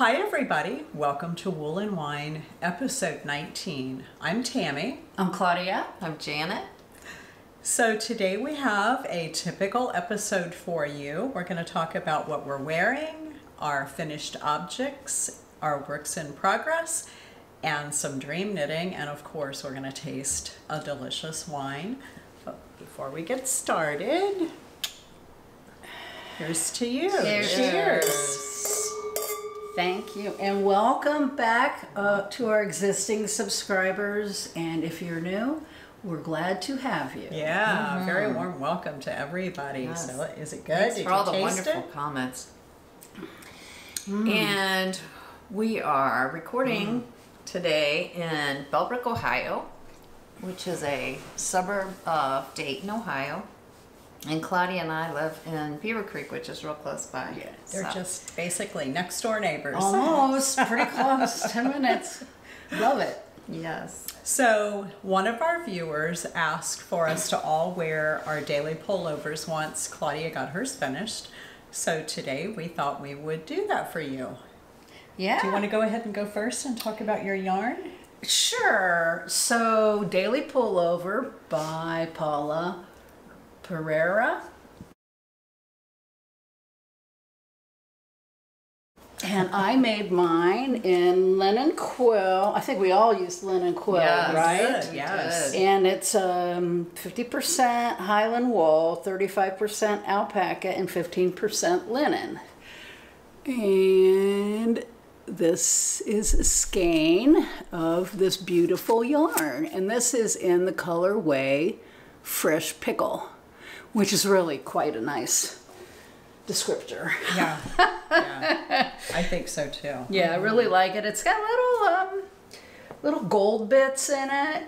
Hi everybody, welcome to Wool and Wine, episode 19. I'm Tammy. I'm Claudia. I'm Janet. So today we have a typical episode for you. We're going to talk about what we're wearing, our finished objects, our works in progress, and some dream knitting, and of course we're going to taste a delicious wine. But before we get started, here's to you. Cheers. Thank you, and welcome back to our existing subscribers, and if you're new, we're glad to have you. Yeah, very warm welcome to everybody. Yes. So is it good? Thanks Did for all you the taste wonderful it? comments. And we are recording today in Bellbrook, Ohio, which is a suburb of Dayton, Ohio. And Claudia and I live in Beaver Creek, which is real close by. Yeah, they're just basically next door neighbors. Almost, pretty close, 10 minutes. Love it. Yes. So one of our viewers asked for us to all wear our daily pullovers once Claudia got hers finished. So today we thought we would do that for you. Yeah. Do you want to go ahead and go first and talk about your yarn? Sure. So, Daily Pullover by Paula. Peeira. And I made mine in linen quill. I think we all used linen quill, Yeah, right? good. Yes. And it's 50% Highland wool, 35% alpaca, and 15% linen. And this is a skein of this beautiful yarn. And this is in the colorway Fresh Pickle, which is really quite a nice descriptor. Yeah. Yeah. I think so too. Yeah, I really like it. It's got little gold bits in it.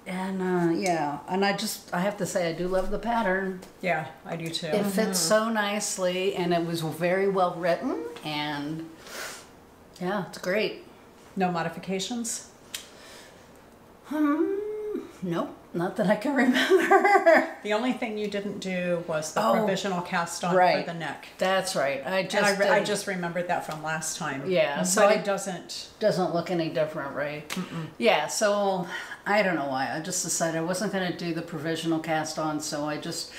And yeah, and I have to say I do love the pattern. Yeah, I do too. It fits so nicely, and it was very well written, and yeah, it's great. No modifications? Nope, not that I can remember. The only thing you didn't do was the provisional cast on right. for the neck. That's right. I just remembered that from last time. Yeah, so but it it doesn't look any different, right? Yeah, so I don't know why. I just decided I wasn't going to do the provisional cast on, so I just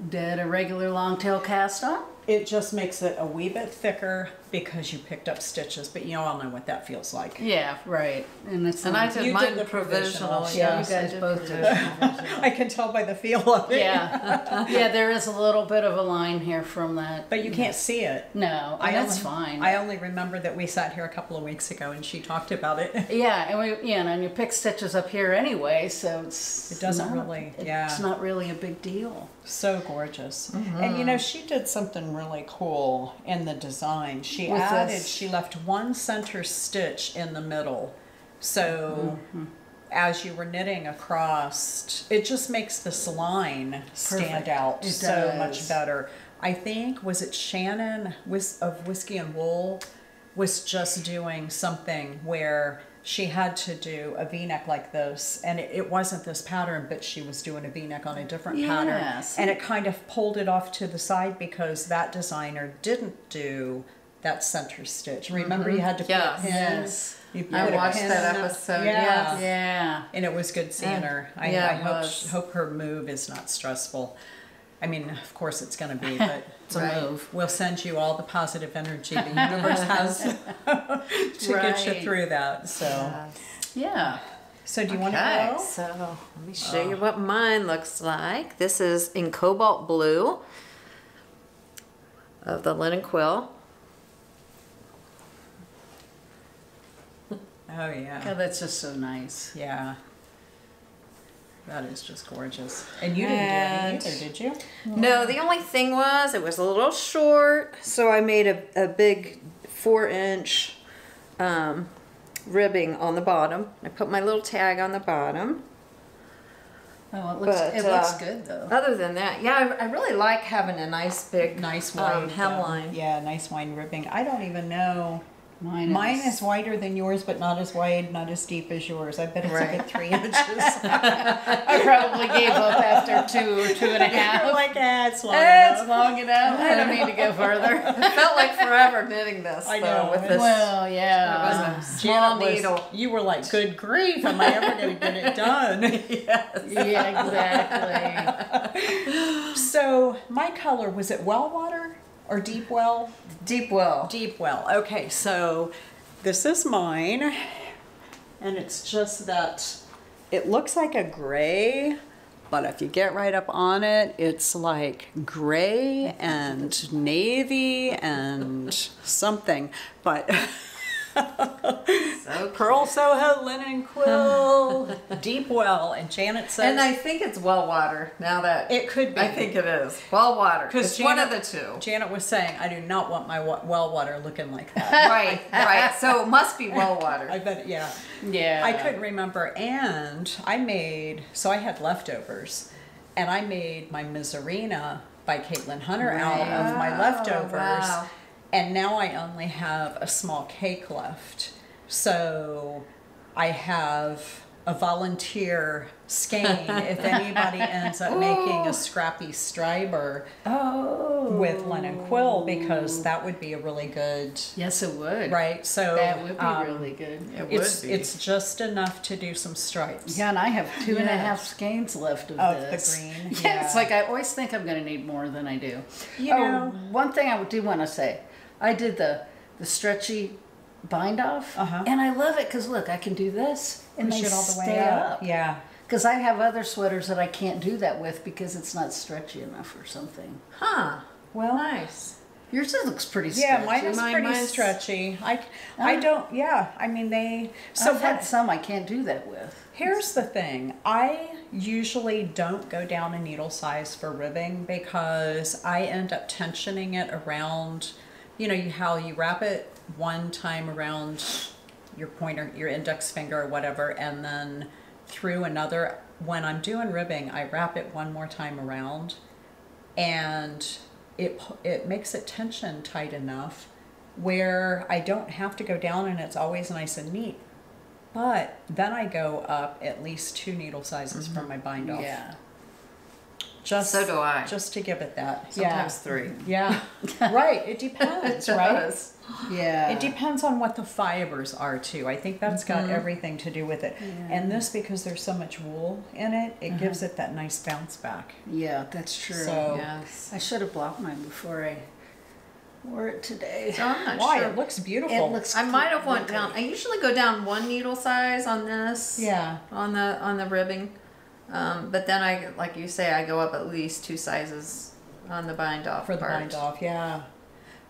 did a regular long tail cast on. It just makes it a wee bit thicker because you picked up stitches, but you all know what that feels like. Yeah, right. And it's And I did You mine did the provisional. yeah, Yes, you I guys did both did. provisional. I can tell by the feel of it. Yeah, yeah. There is a little bit of a line here from that, But you can't see it. no, and that's fine. I only remember that we sat here a couple of weeks ago and she talked about it. Yeah, and you pick stitches up here anyway, so It doesn't really, yeah. It's not really a big deal. So gorgeous. And you know, she did something really cool in the design. She With added, this. she left one center stitch in the middle. So as you were knitting across, it just makes this line stand Perfect. out It so does. much better. I think, was it Shannon of Whiskey and Wool was just doing something where she had to do a V-neck like this, and it wasn't this pattern, but she was doing a V-neck on a different pattern, Yes. and it kind of pulled it off to the side because that designer didn't do that center stitch. Remember, you had to put Yes. a pin. Yes. You I put a watched pin that in episode, Yeah. yes. Yeah. And it was good seeing her. I Yeah, it hope, was. hope her move is not stressful. I mean, of course it's going to be, but It's a move. we'll send you all the positive energy the universe has to get you Right. through that. So, Yes. Yeah. so do you want Okay, to go? so let me show you what mine looks like. This is in cobalt blue of the linen quill. Oh yeah, God, that's just so nice. yeah. That is just gorgeous. And you didn't do any either, did you? No, the only thing was it was a little short, so I made a big 4-inch ribbing on the bottom. I put my little tag on the bottom. Oh, it looks good though. Other than that, yeah, I really like having a nice big Nice wide hemline. Yeah, nice wide ribbing. I don't even know Mine is wider than yours, but not as wide, not as deep as yours. I bet it's a good 3 inches. I probably gave up after 2 or 2.5. You're like, it's long It's enough. long enough. I don't need to go further. It felt like forever knitting this. I though, know. with this. Well, It yeah. was a small needle. You were like, good grief, am I ever going to get it done? Yes. Yeah, exactly. So my color, was it well water or deep well? Deep well. Deep well. Okay, so this is mine, and it's just that it looks like a gray, but if you get right up on it, it's like gray and navy and something. But So Purl, Soho, linen, quill, deep well, and Janet says, And I think it's well water now that it could be. I think it is well water. It's one of the two. Janet was saying, I do not want my well water looking like that. Right, right. So it must be well water. I bet, yeah. Yeah. I couldn't remember, and I had leftovers, and I made my Miserina by Caitlin Hunter out of my leftovers, wow. and now I only have a small cake left. So I have a volunteer skein if anybody ends up making a Scrappy Striber with linen quill, because that would be a really good, Yes, it would. right? So That would be really good. It would it's be. it's just enough to do some stripes. Yeah, and I have 2.5 skeins left of Of this. the green, Yeah, it's yeah. like I always think I'm going to need more than I do. You know. One thing I do want to say, I did the stretchy bind off, Uh-huh. and I love it because look, I can do this and Push they it all the way stay up. Yeah. Because I have other sweaters that I can't do that with because it's not stretchy enough or something. Huh. Well, Nice. Yours looks pretty yeah, stretchy. mine is pretty mine's- stretchy. I don't. Yeah, I mean they. So So I've had some I can't do that with. here's the thing. I usually don't go down a needle size for ribbing because I end up tensioning it around. You know how you wrap it one time around your pointer, your index finger or whatever, and then through another. When I'm doing ribbing, I wrap it one more time around, and it makes it tension tight enough where I don't have to go down, and it's always nice and neat. But then I go up at least 2 needle sizes from my bind off. Yeah. Just So do I. Just to give it that. Sometimes 3. Yeah. Right. It depends, It right? does. Yeah. It depends on what the fibers are too. I think that's got everything to do with it. And this, because there's so much wool in it, it gives it that nice bounce back. Yeah, that's true. So Yes. I should have blocked mine before I wore it today. So I'm not why? sure. It looks beautiful. It looks I might have went pretty. down. I usually go down 1 needle size on this. Yeah. On the ribbing, but then I, like you say, I go up at least 2 sizes on the bind off For the part. bind off, yeah.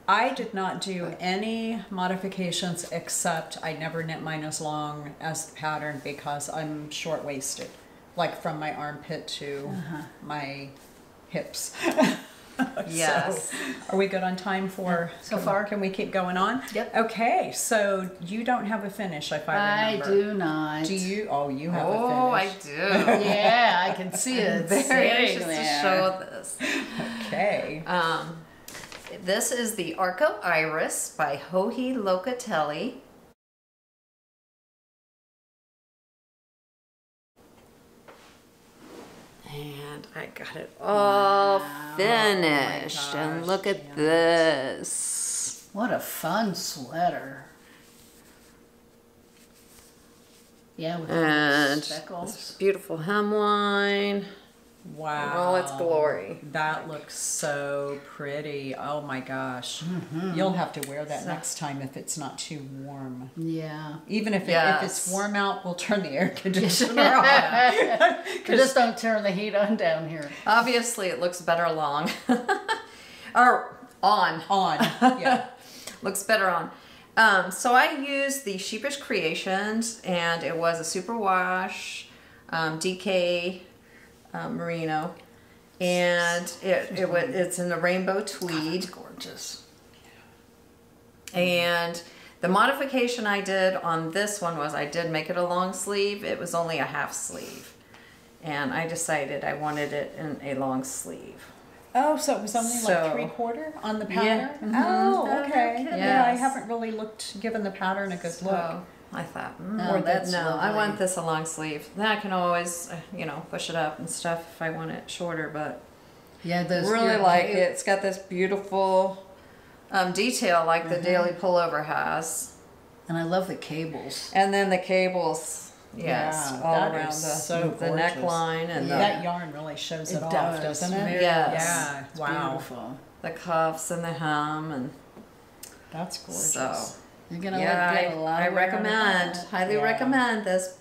I did not do any modifications except I never knit mine as long as the pattern because I'm short waisted, like from my armpit to my hips. Yes. So, are we good on time for So far. Can we keep going on? Yep. Okay, so you don't have a finish, if I remember. I do not. Do you? Oh, you have Oh, a I finish. do. Yeah, I can see it. Very sitting anxious to there. show this. Okay. This is the Arco Iris by Hohi Locatelli. And I got it all finished. And look at this. What a fun sweater. Yeah, with And speckles. this beautiful hemline. Wow. All its glory. That looks so pretty. Oh my gosh. You'll have to wear that next time if it's not too warm. Yeah. Even if, if Yes. it's warm out, we'll turn the air conditioner on. Just don't turn the heat on down here. Obviously, it looks better long. Or on. On. Yeah. Looks better on. So I used the Sheepish Creations, and it was a superwash DK merino, and it's in the rainbow tweed. It's gorgeous. And the modification I did on this one was I did make it a long sleeve. It was only a half sleeve, and I decided I wanted it in a long sleeve. Oh, so it was only So- like 3/4 on the pattern? Yeah. Oh, Oh, okay. no Yeah, I kidding. haven't really given the pattern a good look. So I thought, Oh, that's no, I lovely. want this a long sleeve. Then I can always, push it up and stuff if I want it shorter, but Yeah, those really your like cape- it. It's got this beautiful detail like the daily pullover has. And I love the cables. And then the cables, yes, Yeah, all that around is so the gorgeous. neckline and That yarn really shows it, off, doesn't it? Very Yes. nice. Yeah, It's wow. beautiful. the cuffs and the hem and That's gorgeous. so. You're gonna Yeah, get a lot I of wear on recommend, that. highly Yeah. recommend this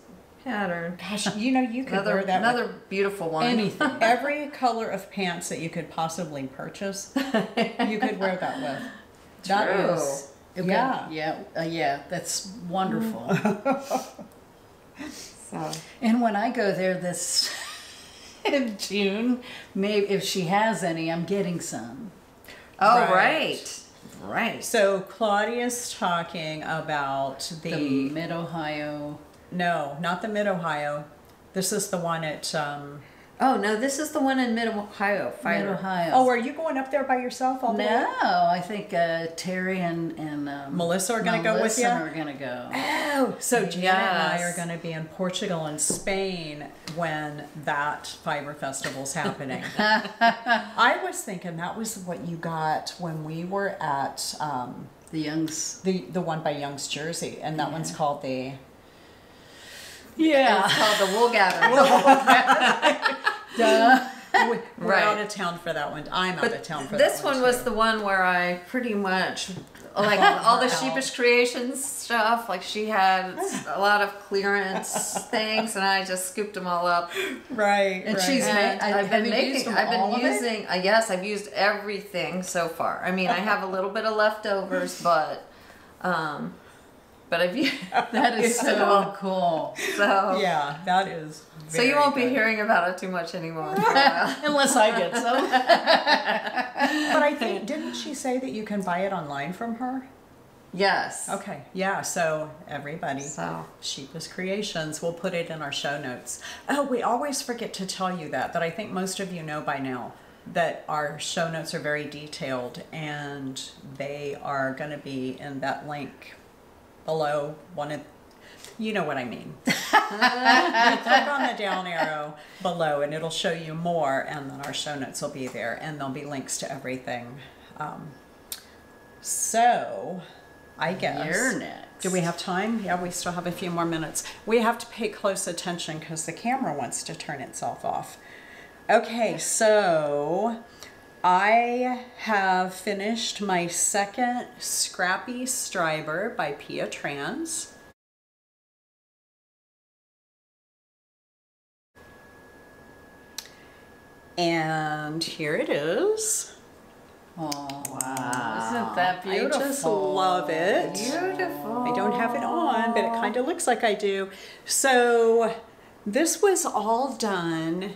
pattern. Gosh, you could Another wear that with another beautiful one. Anything. every color of pants that you could possibly purchase. You could wear that with. That True. is, Okay. yeah. Yeah, that's wonderful. So And when I go there this in June, maybe if she has any, I'm getting some. oh Right. right. So Claudia's talking about The the Mid Ohio. no, not the Mid Ohio. This is the one at Oh no, this is the one in Mid Ohio. Mid Ohio. Oh, are you going up there by yourself all the way? no, I think Terry and Melissa are gonna go with Melissa you? are gonna go. Oh, so Janet and I are Yes. going to be in Portugal and Spain when that fiber festival's happening. I was thinking that was what you got when we were at The Youngs. the one by Young's Jersey, and that one's called the. Yeah. It's called the Wool Gathering. We're Right. out of town for that one. I'm out of town for This that one one. was too. the one where I pretty much like all the sheepish creations stuff. Like she had a lot of clearance things, and I just scooped them all up. right. And right. she's And Have I've been you used making. them, I've all of been it? using. Yes, I've used everything so far. I mean, I have a little bit of leftovers, but I've used. That is so cool. So Yeah, that is. So you very won't be good. hearing about it too much anymore. for a while. Unless I get some. But I think didn't she say that you can buy it online from her? Yes. Okay. Yeah. So everybody. So Sheepish Creations. We'll put it in our show notes. Oh, we always forget to tell you that I think most of you know by now that our show notes are very detailed, and they are going to be in that link below one of, you know what I mean. You click on the down arrow below and it'll show you more, and then our show notes will be there, and there'll be links to everything. So I guess. You're next. Do we have time? Yeah, we still have a few more minutes. We have to pay close attention because the camera wants to turn itself off. Okay, so I have finished my second Scrappy Striber by Pia Trans. And here it is. Oh, wow. Isn't that beautiful? I just love it. beautiful. I don't have it on, but it kind of looks like I do. So this was all done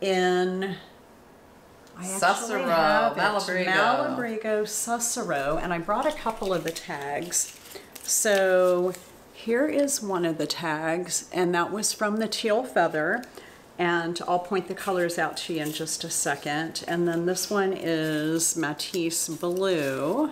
in Susurro, Malabrigo. Malabrigo, Susurro, and I brought a couple of the tags. So here is one of the tags, and that was from the Teal Feather, and I'll point the colors out to you in just a second. And then this one is Matisse Blue.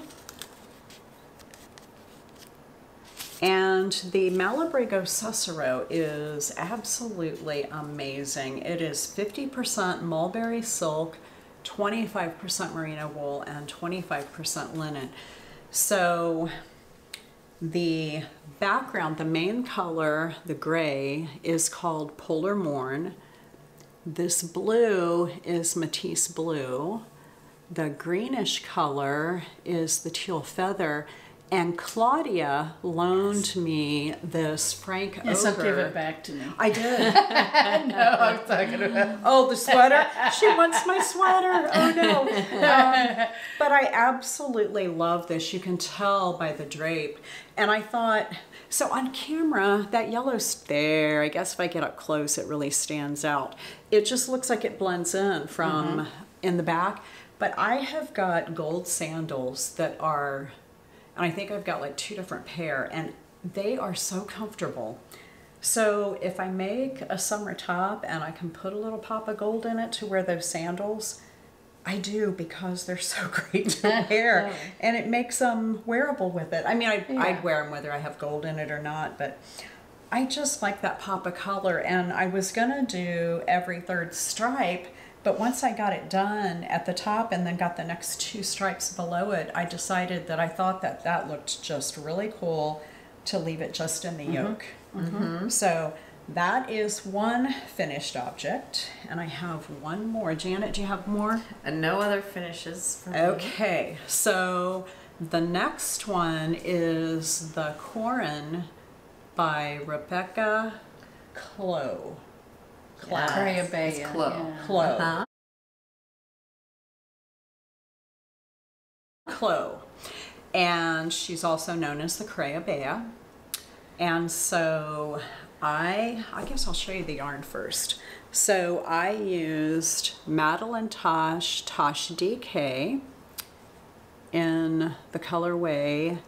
And the Malabrigo Susurro is absolutely amazing. It is 50% mulberry silk, 25% merino wool, and 25% linen. So the background, the main color, the gray, is called Polar Morn. This blue is Matisse Blue. The greenish color is the Teal Feather. And Claudia loaned me this Frank Ochre. So give it back to me. I did. No, I'm talking about. Oh, the sweater. She wants my sweater. Oh, no. But I absolutely love this. You can tell by the drape. And I thought, so on camera, that yellow's there. I guess if I get up close, it really stands out. It just looks like it blends in from in the back. But I have got gold sandals that are, and I think I've got like 2 different pair, and they are so comfortable. So if I make a summer top and I can put a little pop of gold in it to wear those sandals, I do, because they're so great to wear, and it makes them wearable with it. I mean, I'd wear them whether I have gold in it or not, but I just like that pop of color. And I was gonna do every third stripe, but once I got it done at the top and then got the next 2 stripes below it, I decided that I thought that that looked just really cool to leave it just in the yoke. So that is one finished object, and I have one more. Janet, do you have more? And no other finishes for me. Okay, so the next one is the Corran by Rebecca Clow. It's Clow. Clow. Clow. And she's also known as the Crayabea. And so I guess I'll show you the yarn first. So I used Madelinetosh Tosh DK in the colorway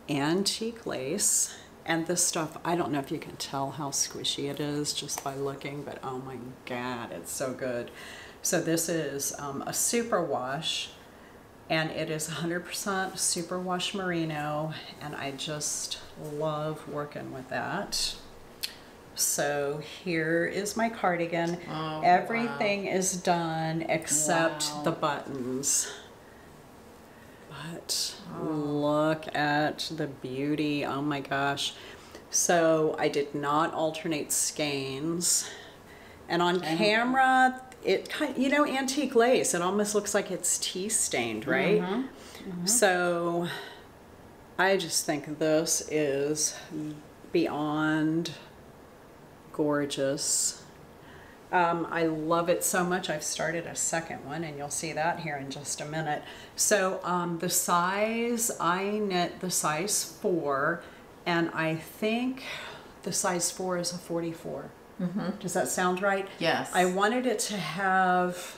Antique Lace. And this stuff, I don't know if you can tell how squishy it is just by looking, but oh my God, it's so good. So this is a super wash, and it is 100% superwash merino, and I just love working with that. So here is my cardigan. Oh, everything is done except the buttons. But look at the beauty. Oh my gosh. So I did not alternate skeins. And on camera, it kind, you know, antique lace, it almost looks like it's tea stained, right? So I just think this is beyond gorgeous. I love it so much. I've started a second one, and you'll see that here in just a minute. So the size, I knit the size 4, and I think the size 4 is a 44. Does that sound right? Yes. I wanted it to have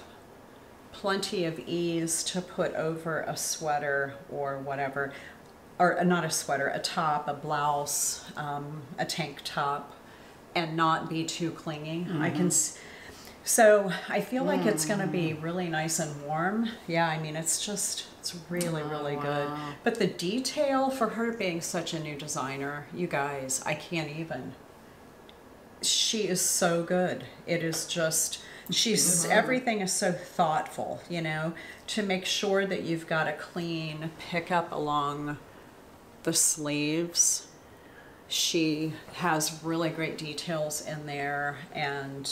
plenty of ease to put over a sweater or whatever, or not a sweater, a top, a blouse, a tank top, and not be too clingy. I can, so I feel like it's going to be really nice and warm. Yeah, I mean, it's just, it's really, really good. But the detail for her being such a new designer, you guys, I can't even. She is so good. It is just, she's, everything is so thoughtful, you know, to make sure that you've got a clean pickup along the sleeves. She has really great details in there, and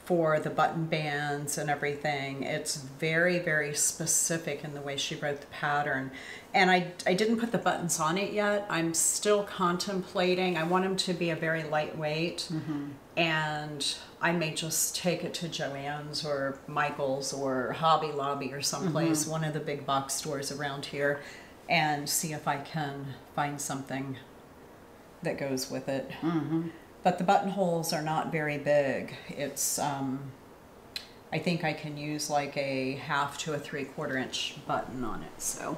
for the button bands and everything, it's very, very specific in the way she wrote the pattern. And I didn't put the buttons on it yet. I'm still contemplating. I want them to be a very lightweight, and I may just take it to Joann's or Michael's or Hobby Lobby or someplace, one of the big box stores around here, and see if I can find something that goes with it. But the buttonholes are not very big. It's I think I can use like a 1/2 to a 3/4 inch button on it. So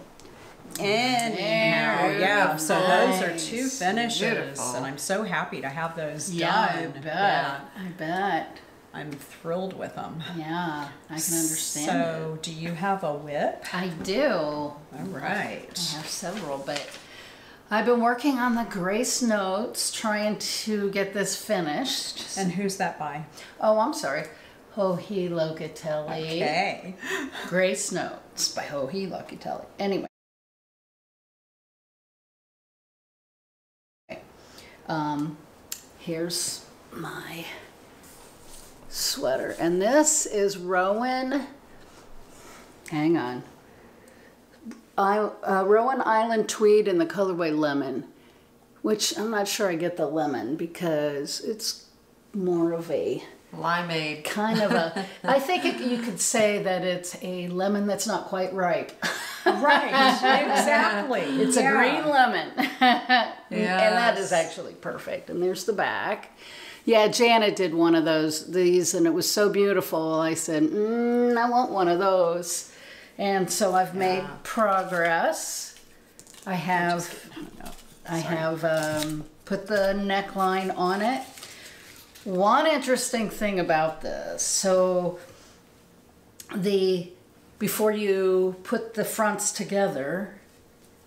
anyhow, yeah, so those are 2 finishes. And I'm so happy to have those done. I bet. Yeah. I bet. I'm thrilled with them. Yeah, I can understand So do you have a whip? I do. All right. I have several, but I've been working on the Grace Notes, trying to get this finished. And who's that by? Oh, I'm sorry. Hohi Locatelli. Okay. Grace Notes by Hohi Locatelli. Anyway. Here's my sweater. And this is Rowan. Hang on. Rowan Island Tweed in the colorway Lemon, which I'm not sure I get the lemon because it's more of a limeade. Kind of a, I think you could say that it's a lemon that's not quite ripe. Right, exactly. It's a green lemon. And that is actually perfect. And there's the back. Yeah, Janet did one of these, and it was so beautiful. I said, I want one of those. And so I've made progress. I have put the neckline on it. One interesting thing about this, so before you put the fronts together,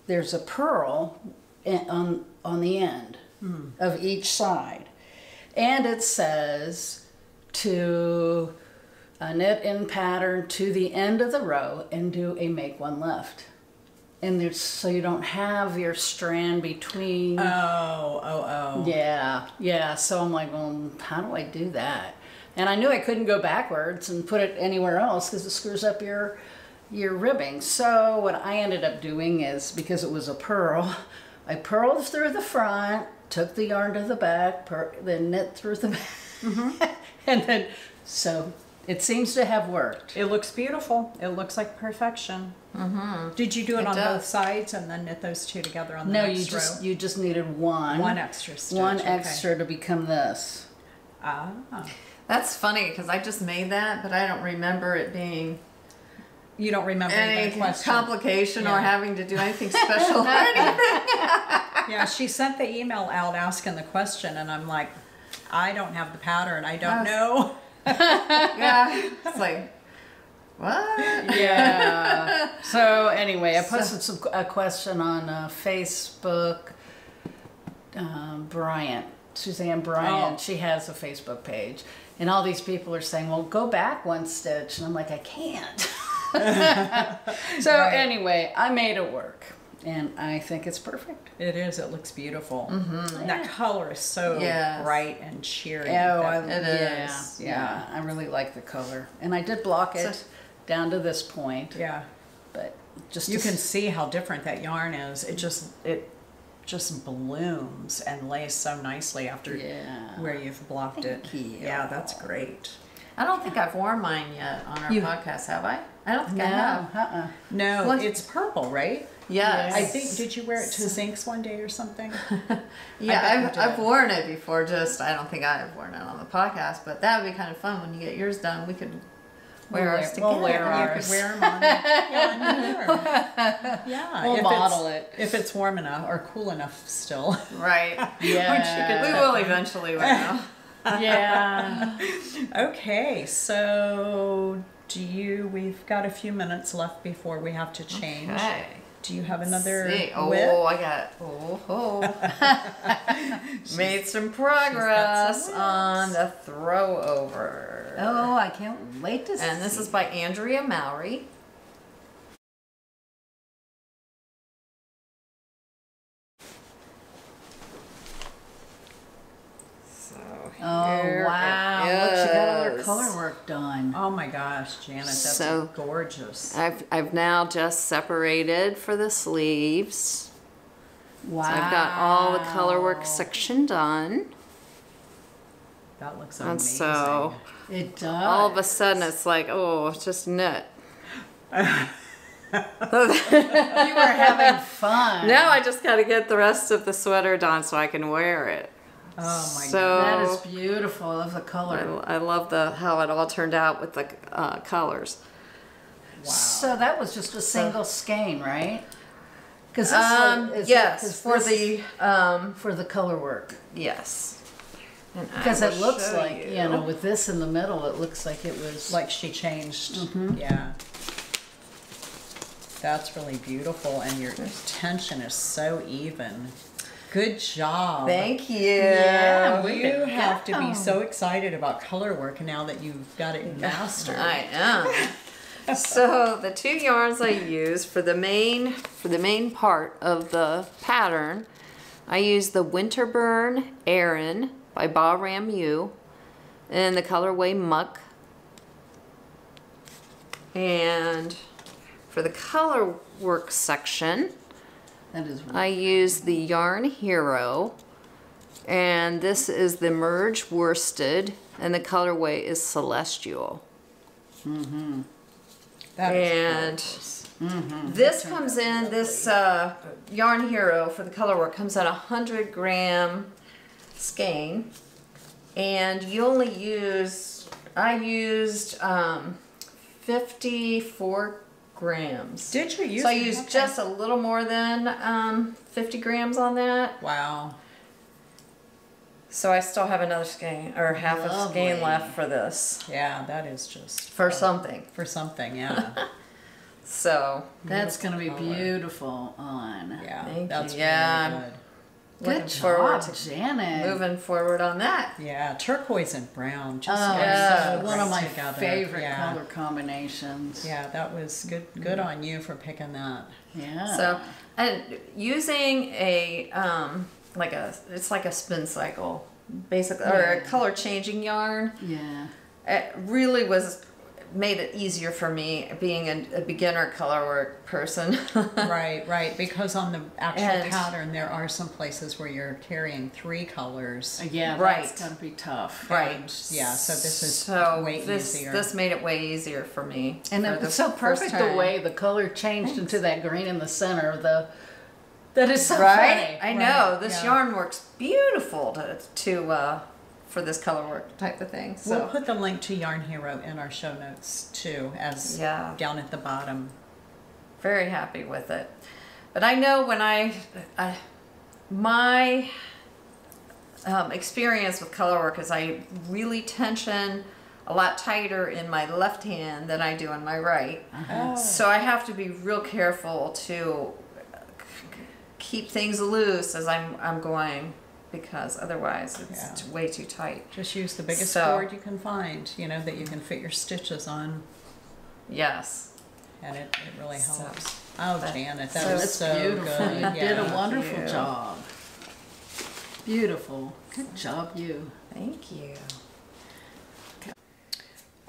there's a purl on the end of each side. And it says to knit in pattern to the end of the row and do a make one left. And there's, so you don't have your strand between. Oh. Yeah. So I'm like, well, how do I do that? And I knew I couldn't go backwards and put it anywhere else because it screws up your ribbing. So what I ended up doing is, because it was a purl, I purled through the front, took the yarn to the back, then knit through the back. And then, so it seems to have worked. It looks beautiful. It looks like perfection. Did you do it on both sides and then knit those two together on the next row? No, you just needed one. One extra stitch. One extra to become this. Ah. That's funny because I just made that, but I don't remember it being. You don't remember any question. Complication or having to do anything special or anything. Yeah, she sent the email out asking the question, and I'm like, I don't have the pattern. I don't know. Yeah, it's like, what? Yeah. So anyway, I posted a question on Facebook. Suzanne Bryant, she has a Facebook page. And all these people are saying, well, go back one stitch. And I'm like, I can't. So anyway, I made it work. And I think it's perfect. It is. It looks beautiful. That color is so bright and cheery. Oh, it is. Yeah, I really like the color. And I did block it down to this point. Yeah. But just you can see how different that yarn is. It just blooms and lays so nicely after where you've blocked it. Yeah, that's great. I don't think I've worn mine yet on our podcast, have I? I don't think I have. No, it's purple, right? Yes. I think, did you wear it to Zinks one day or something? Yeah, I've worn it before, I don't think I've worn it on the podcast, but that would be kind of fun when you get yours done. We could wear ours together. We'll wear ours. You could wear them on. Yeah. We'll model it. If it's warm enough or cool enough still. Right. Yeah. We will eventually wear them. Yeah. Okay, so we've got a few minutes left before we have to change. Okay. Do you have another made some progress on the throw over. Oh, I can't wait to see. And this is by Andrea Mowry. Oh, wow. Look, she got all her color work done. Oh my gosh, Janet, that's So, gorgeous. I've now just separated for the sleeves. Wow. So I've got all the color work section done. That looks amazing. And so it does. all of a sudden it's like, oh, it's just knit. You were having fun. Now I just got to get the rest of the sweater done so I can wear it. Oh my God. That is beautiful. I love the color. I love how it all turned out with the colors. Wow. So that was just a single skein, right? Because yes, for the color work. Yes. Because it looks like, you know, with this in the middle, it looks like it was like she changed. Yeah. That's really beautiful, and your tension is so even. Good job. Thank you. Yeah, you have to be so excited about color work now that you've got it mastered. I am. So the two yarns I use for the main part of the pattern, I use the Winterburn Aran by Bahram U in the colorway Muck. And for the color work section, I use the Yarn Hero, and this is the Merge Worsted, and the colorway is Celestial. That is gorgeous. This comes in, this Yarn Hero for the color work comes at 100 gram skein, and you only use, I used 54 grams. Did you use? So I used just a little more than 50 grams on that. Wow. So I still have another skein, or half a skein Lovely. left for this. Yeah, that is just For something. for something. Yeah. So, That's going to be color. beautiful on. Yeah, Thank that's you. Yeah. really good. Good looking forward job, to Janet. moving forward on that. Yeah, turquoise and brown. Just Oh, goes yeah. so one of great my together. favorite Yeah. color combinations. Yeah, that was good. Good on you for picking that. Yeah. So, and using a, it's like a spin cycle, basically, or a color changing yarn. Yeah. It really made it easier for me being a beginner color work person. Right, right. Because on the actual And- pattern, there are some places where you're carrying 3 colors. Yeah, Right. that's going to be tough. Right. And, yeah, so this is So way this easier. this made it way easier for me. And for it the was so first perfect the time. way the color changed into that green in the center. That is so Right? funny. I know. Right, This yeah. yarn works beautiful to for this color work type of thing. So We'll put the link to Yarn Hero in our show notes too, as Yeah. down at the bottom. very happy with it. But I know when my experience with color work is I really tension a lot tighter in my left hand than I do in my right. Oh. So I have to be real careful to keep things loose as I'm going, because otherwise it's Yeah. way too tight. Just use the biggest So- cord you can find, you know, that you can fit your stitches on, Yes. and it really So- helps. Oh, but- Janet, so that was That's so beautiful. good. You did a Yeah. wonderful you. job. Beautiful. Good job, you. Thank you.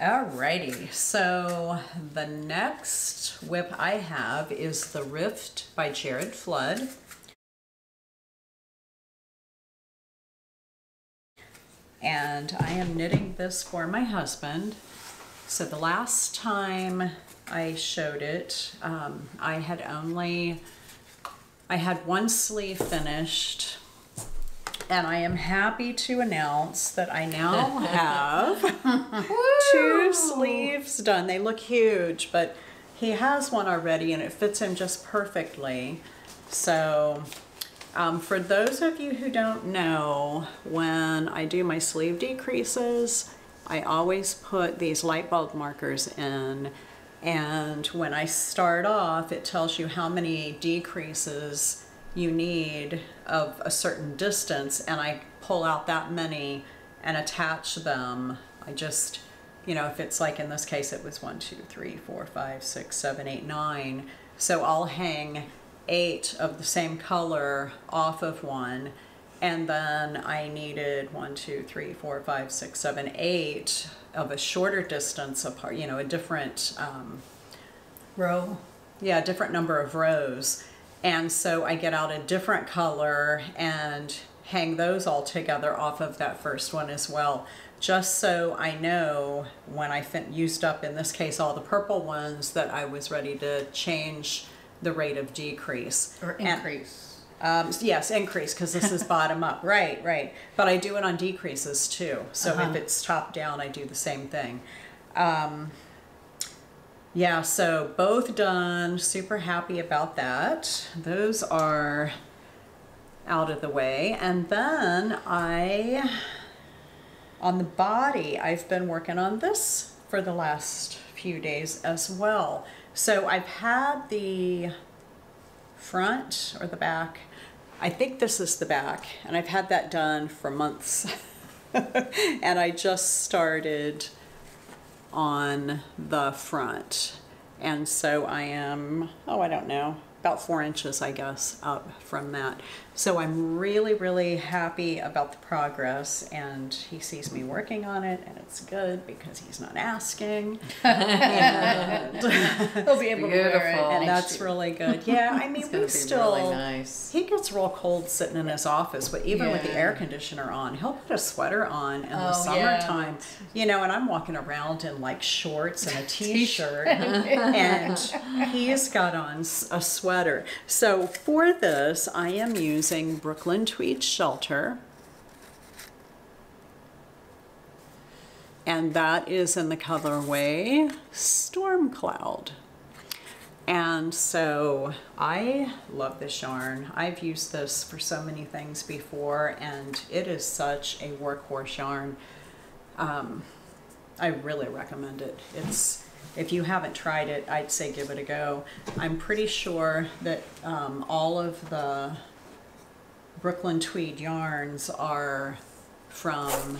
Alrighty, so the next whip I have is the Rift by Jared Flood. And I am knitting this for my husband. So the last time I showed it, I had one sleeve finished, and I am happy to announce that I now have 2 sleeves done. They look huge, but he has one already and it fits him just perfectly. So for those of you who don't know, when I do my sleeve decreases, I always put these light bulb markers in, and when I start off, it tells you how many decreases you need of a certain distance, and I pull out that many and attach them. I just, you know, if it's like in this case, it was 1, 2, 3, 4, 5, 6, 7, 8, 9. So I'll hang 8 of the same color off of one, and then I needed 1, 2, 3, 4, 5, 6, 7, 8 of a shorter distance apart, you know, a different Row. yeah, different number of rows. And so I get out a different color and hang those all together off of that first one as well, just so I know when I used up, in this case, all the purple ones, that I was ready to change the rate of decrease. Or increase. Yes, increase, because this is bottom up. Right, right. But I do it on decreases too. So if it's top down, I do the same thing. Yeah, so both done. Super happy about that. Those are out of the way. And then on the body, I've been working on this for the last few days as well. So I've had the front or the back. I think this is the back, and I've had that done for months. And I just started on the front. And so I am, I don't know, about 4 inches, I guess, up from that. So I'm really, really happy about the progress, and he sees me working on it, and it's good because he's not asking. And He'll be able to wear it. Beautiful. and next that's year. really good. Yeah, I mean, It's gonna we be still, really nice. he gets real cold sitting in his office, but even with the Yeah. air conditioner on, he'll put a sweater on in the Oh, yeah. summertime, you know, and I'm walking around in like shorts and a t-shirt, and he's got on a sweater. So for this, I am using Brooklyn Tweed Shelter. And that is in the colorway Stormcloud. And so I love this yarn. I've used this for so many things before, and it is such a workhorse yarn. I really recommend it. If you haven't tried it, I'd say give it a go. I'm pretty sure that all of the Brooklyn Tweed yarns are from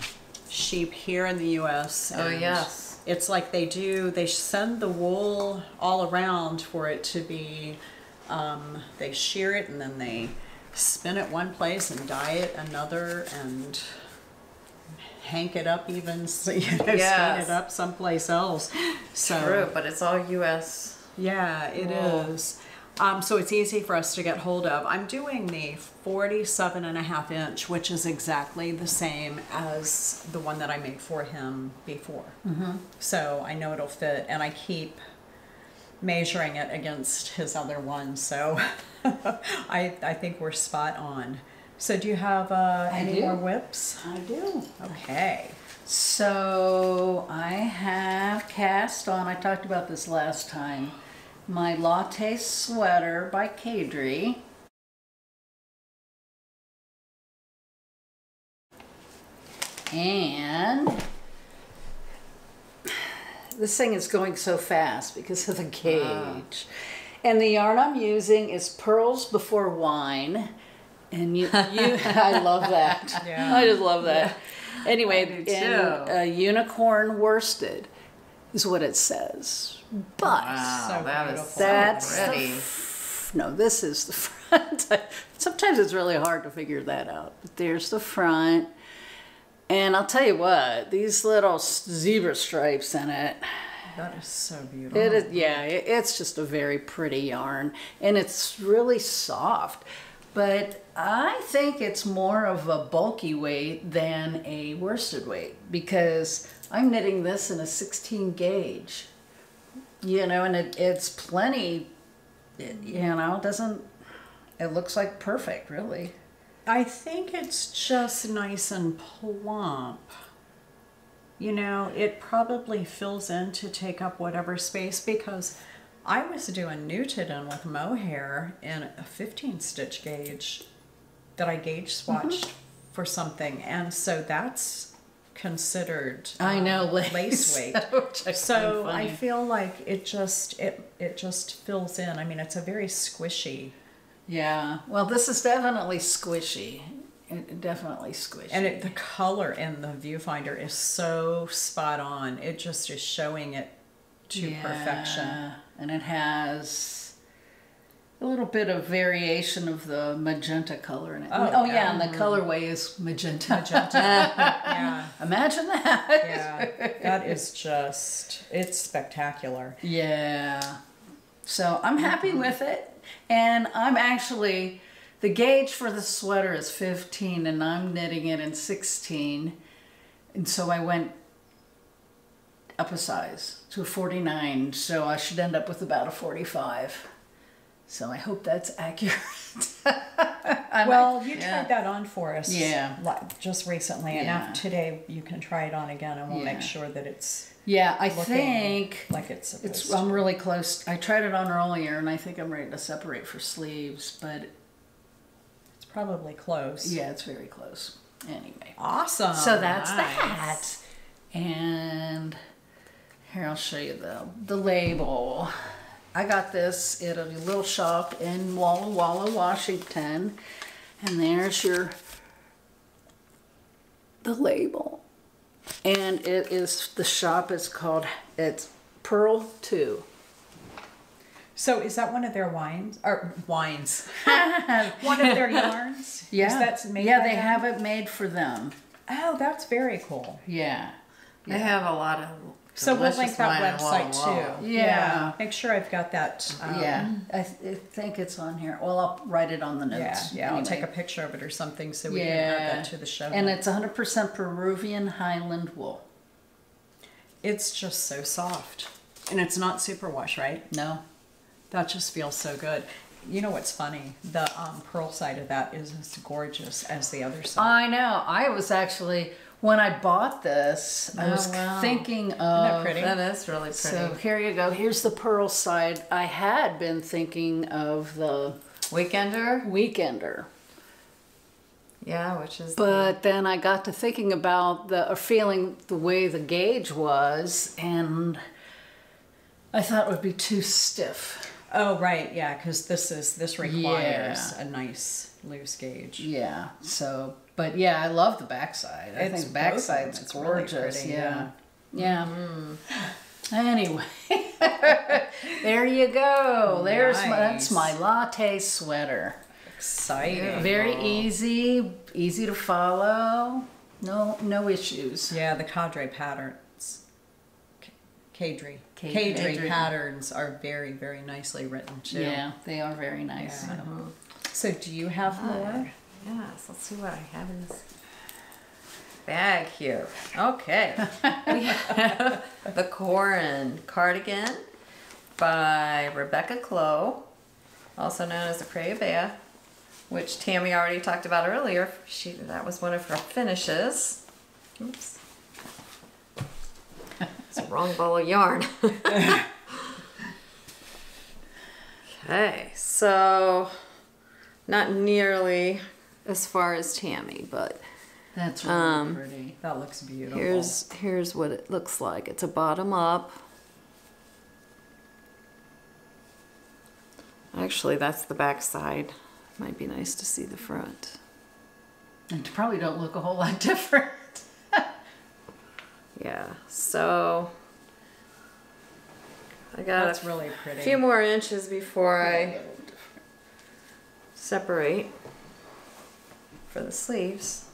sheep here in the U.S. Oh, yes. It's like they send the wool all around for it to be, they shear it and then they spin it one place and dye it another and hank it up even, so, spin it up someplace else. So, True, but it's all U.S. Yeah, it is. So it's easy for us to get hold of. I'm doing the 47.5 inch, which is exactly the same as the one that I made for him before. So I know it'll fit, and I keep measuring it against his other one. So I think we're spot on. So do you have any more whips? I do. Okay. So I have cast on, I talked about this last time, my latte sweater by Kadri. And this thing is going so fast because of the gauge. And the yarn I'm using is Pearls Before Wine. And I love that. Yeah. I just love that. Yeah. Anyway, in unicorn worsted is what it says. But Wow, that is so that's pretty. no, this is the front. Sometimes it's really hard to figure that out. But there's the front. And I'll tell you what, these little zebra stripes in it. That is so beautiful. It is, yeah, it's just a very pretty yarn. And it's really soft. But I think it's more of a bulky weight than a worsted weight because I'm knitting this in a 16 gauge, and it's plenty, it looks like perfect, really. I think it's just nice and plump. It probably fills in to take up whatever space, because I was doing Nutiden with mohair in a 15 stitch gauge that I gauge swatched for something, and so that's considered I know lace weight. So I feel like it just fills in. I mean, it's a very squishy. Yeah, well, this is definitely squishy. Definitely squishy. And the color in the viewfinder is so spot on. It just is showing it to perfection. And it has a little bit of variation of the magenta color in it. Oh yeah, and the colorway is magenta. Yeah. Imagine that. Yeah. That is it's spectacular. Yeah. So I'm happy with it. And I'm actually, the gauge for the sweater is 15 and I'm knitting it in 16. And so I went up a size to a 49. So I should end up with about a 45. So I hope that's accurate. Well, you tried that on for us just recently. And Yeah. after today, you can try it on again and we'll make sure that it's I think like it's supposed I'm really close. I tried it on earlier and I think I'm ready to separate for sleeves, but it's probably close. yeah, it's very close. Anyway. Awesome. So that's Nice. that. And here, I'll show you the label. I got this at a little shop in Walla Walla, Washington. And there's the label. And the shop is called, it's Purl 2. So is that one of their wines? Or wines? One of their yarns? Yeah. Is that made yeah, by they them? have it made for them. Oh, that's very cool. Yeah. They have a lot of So we'll link delicious that wine in website Walla Walla. too. Yeah. Make sure I've got that. Yeah, I think it's on here. Well, I'll write it on the notes. Yeah. I'll take a anyway. picture of it or something so we can add that to the show. And notes. it's 100% Peruvian Highland wool. It's just so soft. And it's not superwash, right? No. That just feels so good. You know what's funny? The Purl side of that is as gorgeous as the other side. I know. I was actually, when I bought this, I was thinking of... Isn't that pretty? That is really pretty. So here you go. Here's the Purl side. I had been thinking of the Weekender. Yeah, which is... But then I got to thinking about feeling the way the gauge was, and I thought it would be too stiff. Oh, right, yeah, because this requires a nice loose gauge. Yeah, so, but yeah, I love the backside. I think the backside's gorgeous. Really pretty, yeah. Anyway, there you go. That's my latte sweater. Exciting. Very easy to follow. No issues. Yeah, the cadre patterns. Cadre patterns are very, very nicely written too. Yeah, they are very nice. Yeah. So do you have more? Yes, let's see what I have in this bag here. Okay. We have the Corran cardigan by Rebecca Clow, also known as the Preabea, which Tammi already talked about earlier. That was one of her finishes. Oops. It's a wrong ball of yarn. Okay, so not nearly as far as Tammi, but That's really pretty. That looks beautiful. here's what it looks like. It's a bottom up. Actually, that's the back side. Might be nice to see the front. And probably don't look a whole lot different. Yeah, so I got That's really pretty. a few more inches before I separate for the sleeves.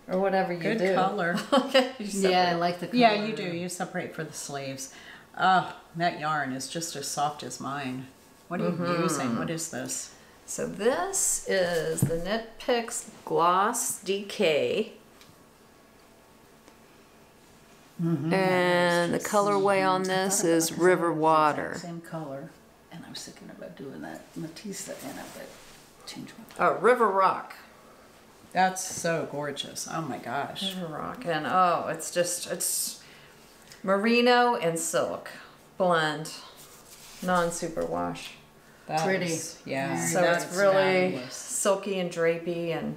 Or whatever you do. Good color. Okay, Yeah, I like the color. Yeah, you do. You separate for the sleeves. Oh, that yarn is just as soft as mine. What are you using? What is this? So this is the Knit Picks Gloss DK. And the colorway on this is River Water. Same color. And I was thinking about doing that Matisse in it, but change my... Oh, River Rock. That's so gorgeous. Oh my gosh. River Rock. And oh, it's merino and silk blend. Non-superwash. That Pretty. is- yeah. So that's it's really fabulous. silky and drapey and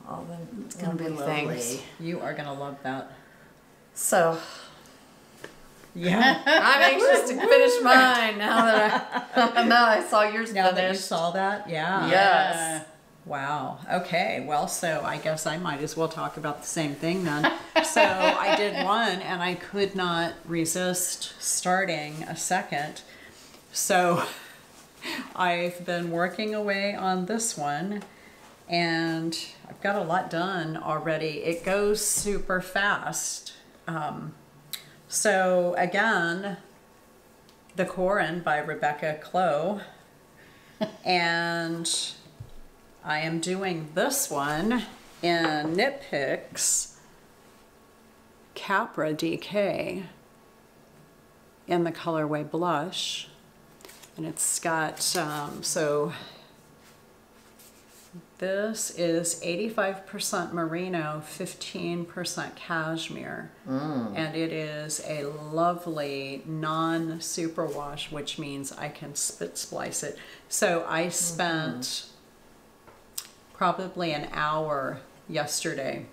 all the It's going to be lovely lovely. things. You are going to love that. So Yeah. I'm anxious to finish mine now that I saw yours Now that you finished. saw that, yeah. Yes. Wow. Okay. Well, so I guess I might as well talk about the same thing then. So I did one and I could not resist starting a second. So I've been working away on this one and I've got a lot done already. It goes super fast. So again, the Corran by Rebecca Clow. And I am doing this one in Knit Picks Capra DK in the colorway Blush. And it's got, so this is 85% merino, 15% cashmere. And it is a lovely non-superwash, which means I can spit splice it. So I spent probably an hour yesterday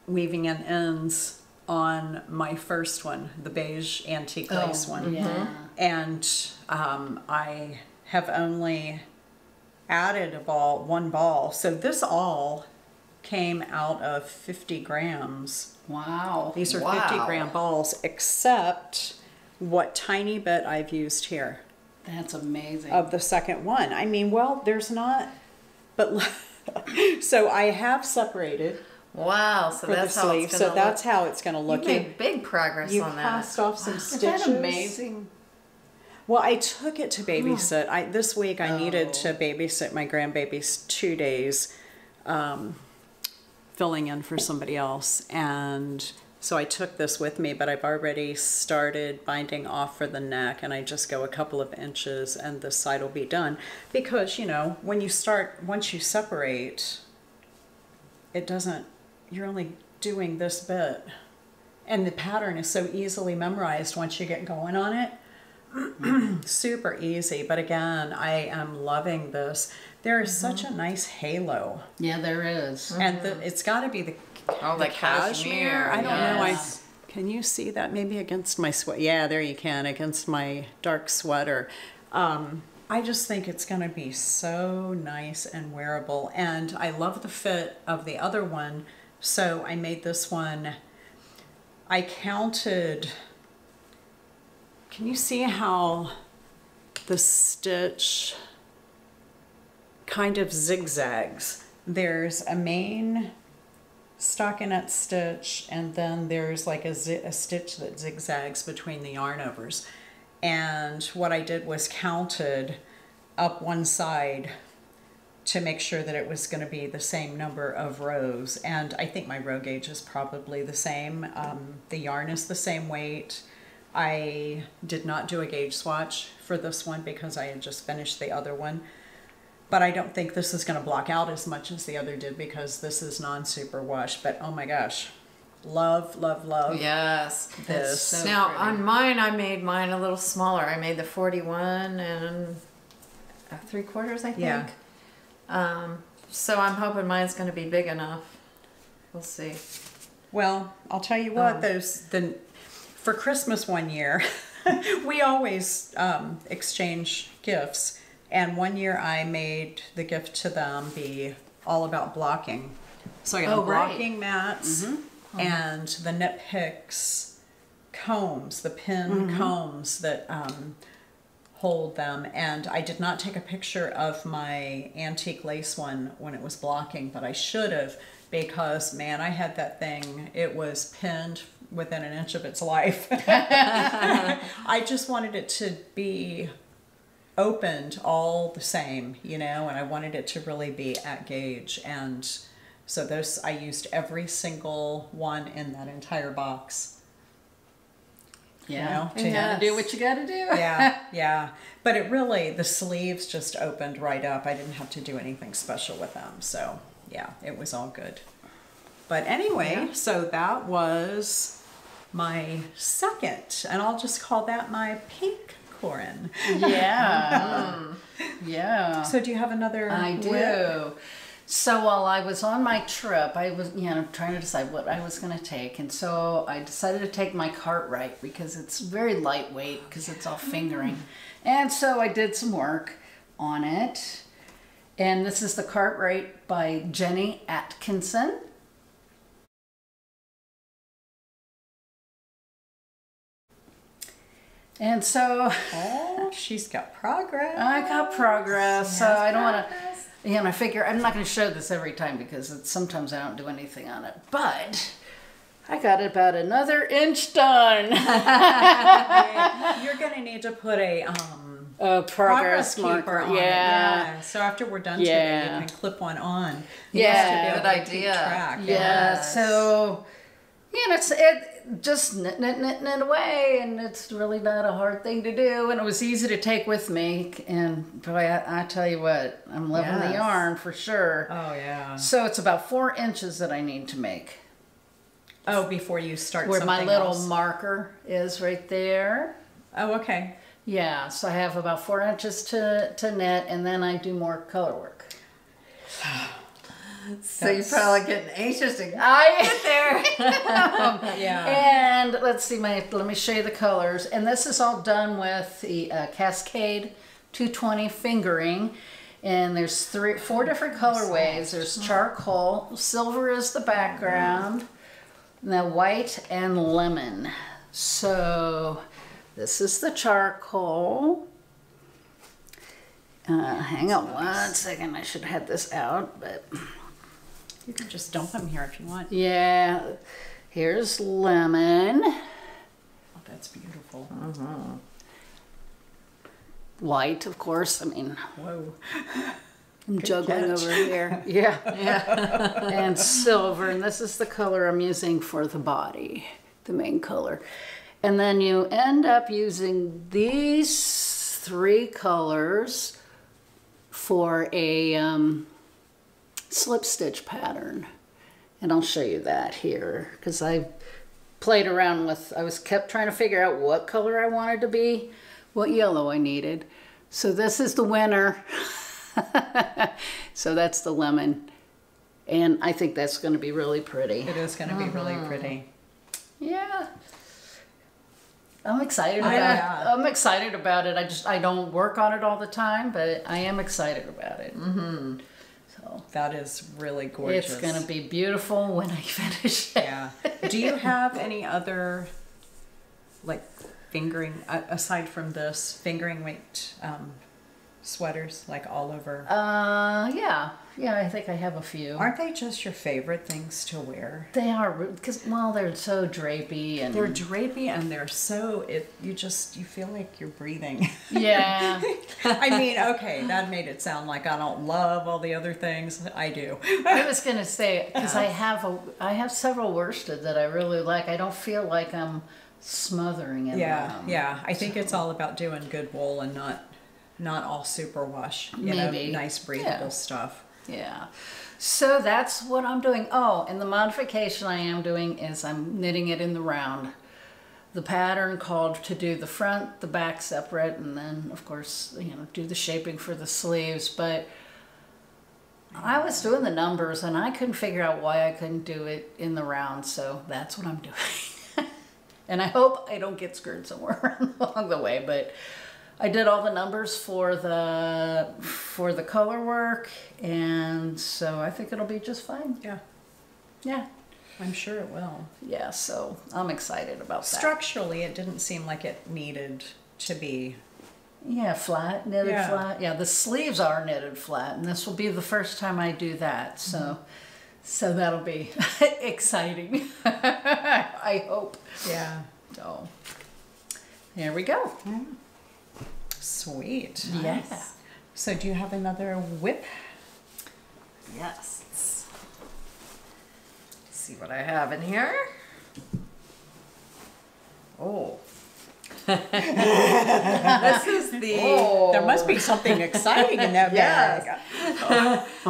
weaving in ends on my first one, the beige antique lace one. Yeah. And I have only added one ball. So this all came out of 50 grams. Wow. These are Wow. 50-gram balls, except what tiny bit I've used here That's amazing. of the second one. I mean, well, there's not, but so I have separated Wow, so for the that's how sleeve. it's gonna So that's look. how it's going to You look. made big progress You on that. passed off some Isn't stitches. that amazing? Well, I took it to babysit. This week I needed to Oh. babysit my grandbabies 2 days, filling in for somebody else. And so I took this with me, but I've already started binding off for the neck, and I just go a couple of inches and this side will be done. Because, you know, once you separate, it doesn't, you're only doing this bit. And the pattern is so easily memorized once you get going on it. Super easy. But again, I am loving this. There is such a nice halo. Yeah, there is. And it's got to be the cashmere. I don't know. Can you see that maybe against my sweat? Yeah, there you can, against my dark sweater. I just think it's going to be so nice and wearable. And I love the fit of the other one. So I made this one, I counted, can you see how the stitch kind of zigzags? There's a main stockinette stitch, and then there's like a stitch that zigzags between the yarn overs. And what I did was counted up one side to make sure that it was going to be the same number of rows. And I think my row gauge is probably the same. The yarn is the same weight. I did not do a gauge swatch for this one because I had just finished the other one. But I don't think this is going to block out as much as the other did because this is non-super wash. But oh my gosh, love, love, love. Yes. This. So now pretty. On mine, I made mine a little smaller. I made the 41 3/4, I think. Yeah. So I'm hoping mine's going to be big enough. We'll see. Well, I'll tell you what, for Christmas one year, we always exchange gifts. And one year I made the gift to them be all about blocking. So I got blocking mats and the Knit Picks combs, the pin combs that hold them. And I did not take a picture of my antique lace one when it was blocking, but I should have, because man, I had that thing, it was pinned within an inch of its life. I just wanted it to be opened all the same, you know, and I wanted it to really be at gauge. And so those, I used every single one in that entire box. Yeah, you know, you gotta do what you gotta do. Yeah, yeah. But it really, the sleeves just opened right up. I didn't have to do anything special with them. So yeah, it was all good. But anyway, so that was my second, and I'll just call that my pink Corran. Yeah. Yeah. So do you have another I do. So while I was on my trip, I was, trying to decide what I was going to take. And so I decided to take my Cartwright because it's very lightweight because it's all fingering. And so I did some work on it. And this is the Cartwright by Jenny Atkinson. And so... Oh, she's got progress. I got progress. So I don't want to... I figure I'm not going to show this every time because sometimes I don't do anything on it. But I got about another inch done. You're going to need to put a progress marker on it. Yeah. So after we're done today, you can clip one on. Yeah, good idea. Yeah. So it just knit away, and it's really not a hard thing to do, and it was easy to take with me. And boy, I tell you what, I'm loving the yarn for sure. Oh yeah. So it's about 4 inches that I need to make. Oh, before you start where something my little else. Marker is right there. Oh, okay. Yeah, so I have about 4 inches to knit, and then I do more color work. So you're probably getting anxious to get there. Yeah. And let's see, let me show you the colors. And this is all done with the Cascade 220 fingering. And there's 4 different colorways. There's charcoal, silver is the background, the white and lemon. So this is the charcoal. Hang on one second, I should have had this out, but... You can just dump them here if you want. Yeah, here's lemon. Oh, that's beautiful. White, of course. I mean, whoa. I'm juggling over here. Yeah. And silver, and this is the color I'm using for the body, the main color. And then you end up using these 3 colors for a slip stitch pattern. And I'll show you that here, because I played around with, kept trying to figure out what color I wanted to be, what yellow I needed. So this is the winner. So that's the lemon. And I think that's going to be really pretty. It is going to be really pretty. Yeah. I'm excited about it. I'm excited about it. I don't work on it all the time, but I am excited about it. Mm-hmm. So that is really gorgeous. It's going to be beautiful when I finish it. Yeah. Do you have any other, like, fingering, aside from this, fingering weight sweaters, like all over? Yeah, I think I have a few. Aren't they just your favorite things to wear? They are, because, well, they're so drapey. And they're drapey and they're so, you feel like you're breathing. Yeah. I mean, okay, that made it sound like I don't love all the other things. I do. I was going to say, because I have several worsted that I really like. I don't feel like I'm smothering in them. Yeah. I think it's all about doing good wool and not all super wash. You know, nice breathable stuff. Yeah. So that's what I'm doing. Oh, and the modification I am doing is I'm knitting it in the round. The pattern called to do the front, the back separate, and then, of course, do the shaping for the sleeves. But I was doing the numbers, and I couldn't figure out why I couldn't do it in the round, so that's what I'm doing. And I hope I don't get screwed somewhere along the way, but I did all the numbers for the color work, and so I think it'll be just fine. Yeah. Yeah. I'm sure it will. Yeah, so I'm excited about that. Structurally, it didn't seem like it needed to be. Yeah, flat, knitted flat. Yeah, the sleeves are knitted flat, and this will be the first time I do that, so so that'll be exciting. I hope. Yeah. So there we go. Sweet. Yeah. Nice. So do you have another whip? Yes. Let's see what I have in here. Oh. This is the... Oh, there must be something exciting in that bag.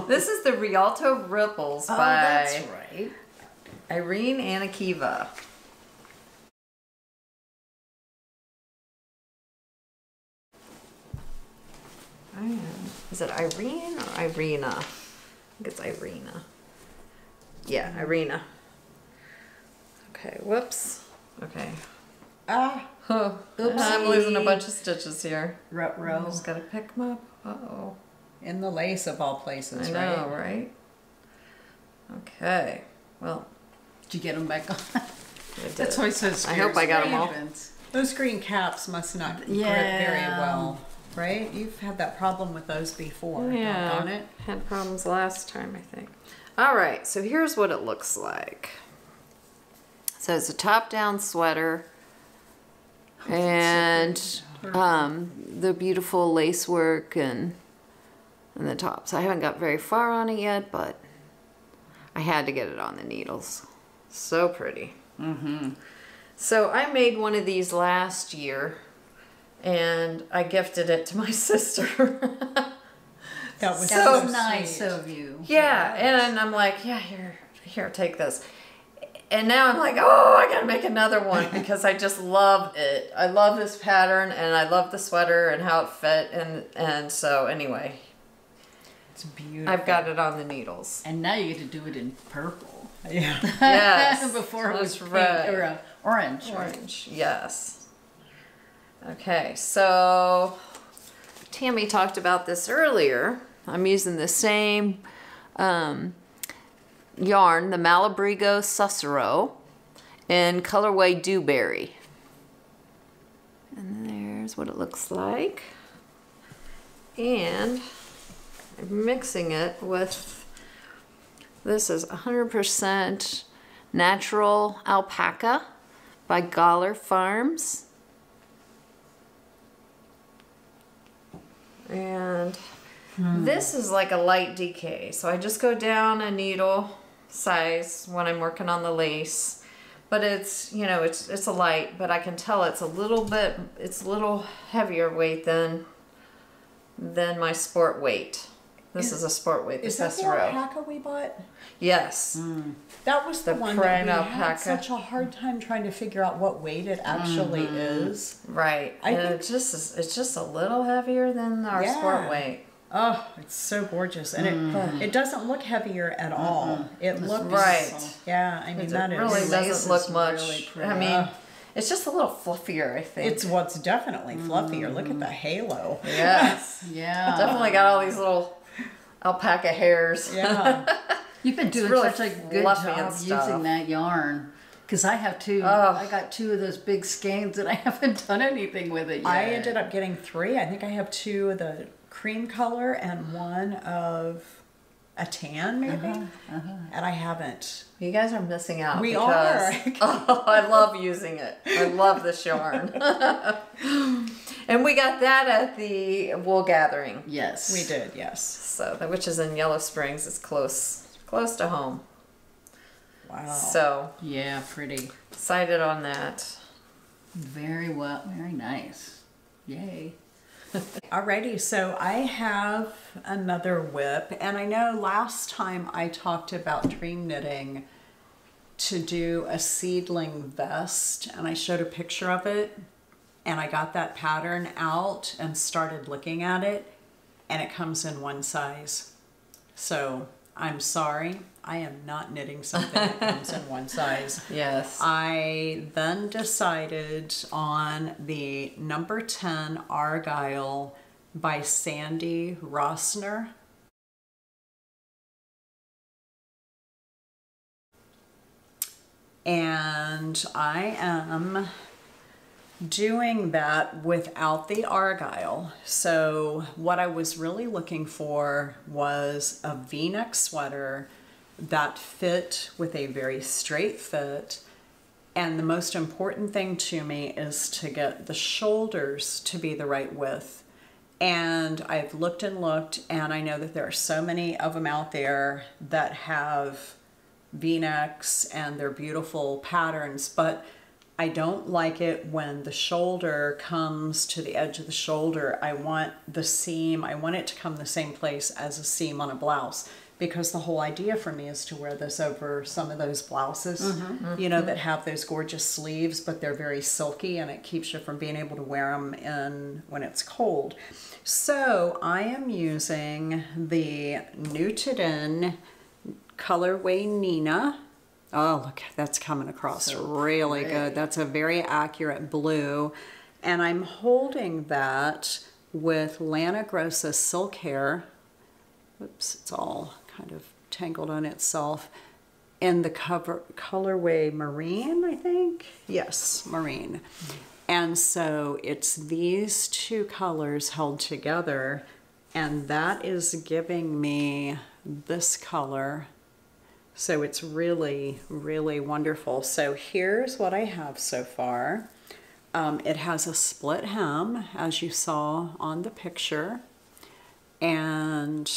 This is the Rialto Ripples by that's right. Irene Anakiva. Is it Irene or Irina? I think it's Irina. Yeah, Irina. Okay, whoops. Okay. Oh, I'm losing a bunch of stitches here. Ruh-roh. Just gotta pick them up. Uh-oh. In the lace of all places, I know, right? Okay. Well, Did you get them back on? That's why so I hope I got them all. Those green caps must not grip very well, right? You've had that problem with those before, doggone it. Had problems last time, I think. All right, so here's what it looks like. So it's a top-down sweater, and the beautiful lace work and the tops. I haven't got very far on it yet, but I had to get it on the needles. So pretty. So I made one of these last year, and I gifted it to my sister. That was so nice of you. Yeah, and I'm like, yeah, here, take this. And now I'm like, oh, I gotta make another one because I just love it. I love this pattern, and I love the sweater and how it fit, and so anyway. It's beautiful. I've got it on the needles. And now you get to do it in purple. Yeah. Yes. Before it was That's pink right. or orange. Orange, yes. Okay, so Tammi talked about this earlier. I'm using the same yarn, the Malabrigo Susurro, in colorway Dewberry. And there's what it looks like. And I'm mixing it with, this is 100% natural alpaca by Galler Farms. And this is like a light decay. So I just go down a needle size when I'm working on the lace. But it's, you know, it's a light, but I can tell it's a little heavier weight than my sport weight. This is a sport weight. Is that the alpaca we bought? Yes. That was the one prime that we had alpaca. such a hard time trying to figure out what weight it actually is. Right. I think it's just a little heavier than our sport weight. Oh, it's so gorgeous, and it doesn't look heavier at all. It looks Yeah, I mean that really is doesn't look much. Really pretty. I mean, it's just a little fluffier, I think. it's what's definitely fluffier. Look at the halo. Yes. Yeah. Definitely got all these little alpaca hairs. Yeah. You've been doing really such a good fluffy and job stuff. using that yarn. Because I have two. Oh. I got two of those big skeins and I haven't done anything with it yet. I ended up getting 3. I think I have 2 of the cream color and 1 of a tan, maybe. And I haven't. You guys are missing out. We because, I love using it. I love this yarn. And we got that at the wool gathering. Yes. We did, yes. So, which is in Yellow Springs. It's close to home. Wow. So, Yeah, pretty. excited on that. Very well. Very nice. Yay. Alrighty, so I have another whip, and I know last time I talked about dream knitting to do a seedling vest, and I showed a picture of it, and I got that pattern out and started looking at it, and it comes in one size. So I'm sorry, I am not knitting something that comes in one size. Yes. I then decided on the number 10 Argyle by Sandi Rosner. And I am doing that without the Argyle. So what I was really looking for was a V-neck sweater that fit with a very straight fit. And the most important thing to me is to get the shoulders to be the right width. And I've looked and looked, and I know that there are so many of them out there that have V-necks and they're beautiful patterns, but I don't like it when the shoulder comes to the edge of the shoulder. I want the seam, I want it to come the same place as a seam on a blouse, because the whole idea for me is to wear this over some of those blouses, you know, that have those gorgeous sleeves, but they're very silky, and it keeps you from being able to wear them in when it's cold. So I am using the Nutiden colorway Nynna. Oh, look, that's coming across really good. That's a very accurate blue. And I'm holding that with Lana Grossa silk hair. Oops, it's all kind of tangled on itself. In the colorway Marine, I think? Yes, Marine. And so it's these two colors held together, and that is giving me this color. So it's really, really wonderful. So here's what I have so far. It has a split hem, as you saw on the picture. And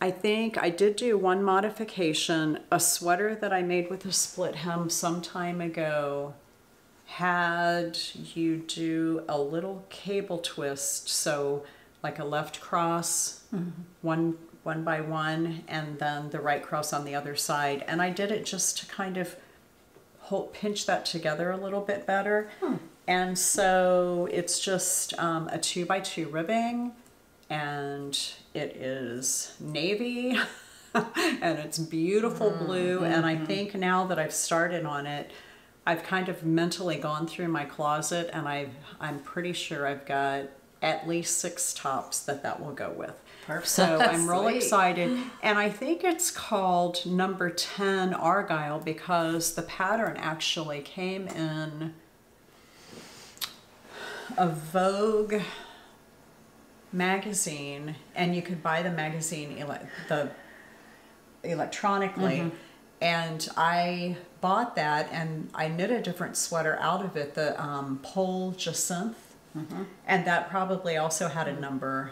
I think I did do one modification. A sweater that I made with a split hem some time ago had you do a little cable twist. So like a left cross, one by one, and then the right cross on the other side. And I did it just to kind of pinch that together a little bit better. And so it's just a 2x2 ribbing, and it is navy and it's beautiful blue. And I think now that I've started on it, I've kind of mentally gone through my closet, and I'm pretty sure I've got at least 6 tops that will go with. Perfect. So I'm real Sweet. excited. And I think it's called number 10 Argyle because the pattern actually came in a Vogue magazine, and you could buy the magazine electronically. And I bought that, and I knit a different sweater out of it, the Pole Jacinth. And that probably also had a number.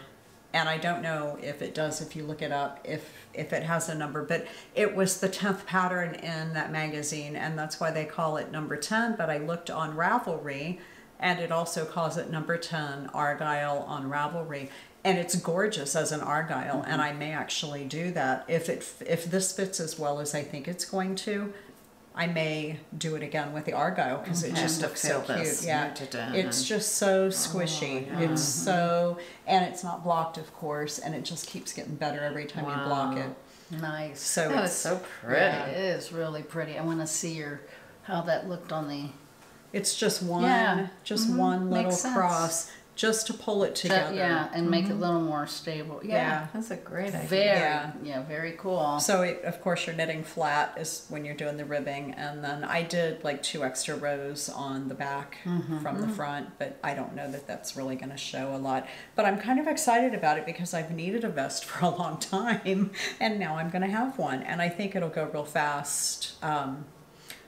And I don't know if it does, if you look it up, if it has a number, but it was the 10th pattern in that magazine, and that's why they call it number 10. But I looked on Ravelry, and it also calls it number 10 Argyle on Ravelry. And it's gorgeous as an Argyle, and I may actually do that. If this fits as well as I think it's going to, I may do it again with the Argyle because it just looks so cute. Yeah, it's just so squishy. It's so, and it's not blocked, of course, and it just keeps getting better every time you block it. Nice. So That was so pretty. Yeah, it is really pretty. I want to see how that looked on the... it's just one, Yeah. one little Makes sense. cross just to pull it together. and make it a little more stable. Yeah. That's a great idea. Very, very cool. So of course you're knitting flat is when you're doing the ribbing, and then I did like 2 extra rows on the back from the front, but I don't know that that's really going to show a lot. But I'm kind of excited about it because I've needed a vest for a long time, and now I'm going to have one, and I think it'll go real fast.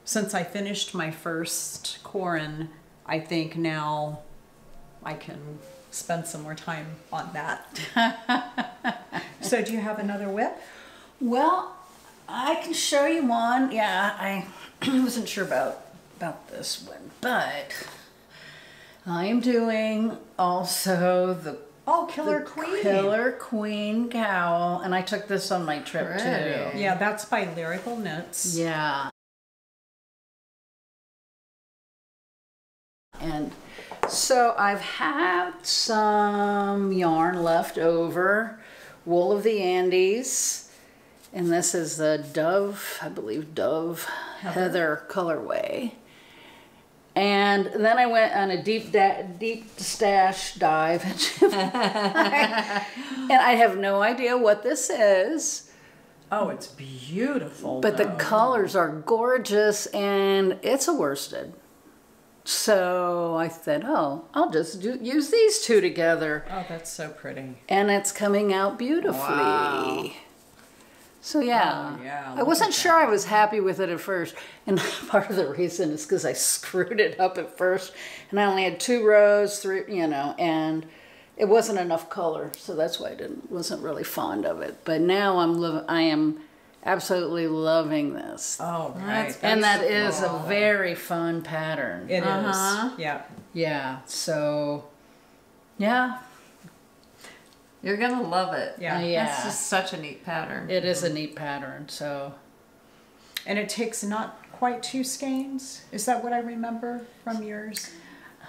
Since I finished my first Corran, I think now I can spend some more time on that. So do you have another whip? Well, I can show you one. Yeah, I wasn't sure about this one, but I am doing also the Killer Queen. Killer Queen cowl, and I took this on my trip too. Yeah, that's by Lyrical Knits. Yeah. And so I've had some yarn left over, wool of the Andes, and this is the Dove, I believe Dove Heather colorway. And then I went on a deep stash dive, and I have no idea what this is. Oh, it's beautiful. But the colors are gorgeous, and it's a worsted. So I said, I'll just use these two together. Oh, that's so pretty. And it's coming out beautifully. Wow. So yeah, I wasn't sure I was happy with it at first. And part of the reason is because I screwed it up at first. And I only had 2 rows, 3, and it wasn't enough color. So that's why I wasn't really fond of it. But now I am absolutely loving this. Oh, right. And that is a very fun pattern. It is. Yeah. Yeah. So, yeah. You're gonna love it. Yeah. That's just such a neat pattern. It is a neat pattern. So, and it takes not quite 2 skeins. Is that what I remember from yours?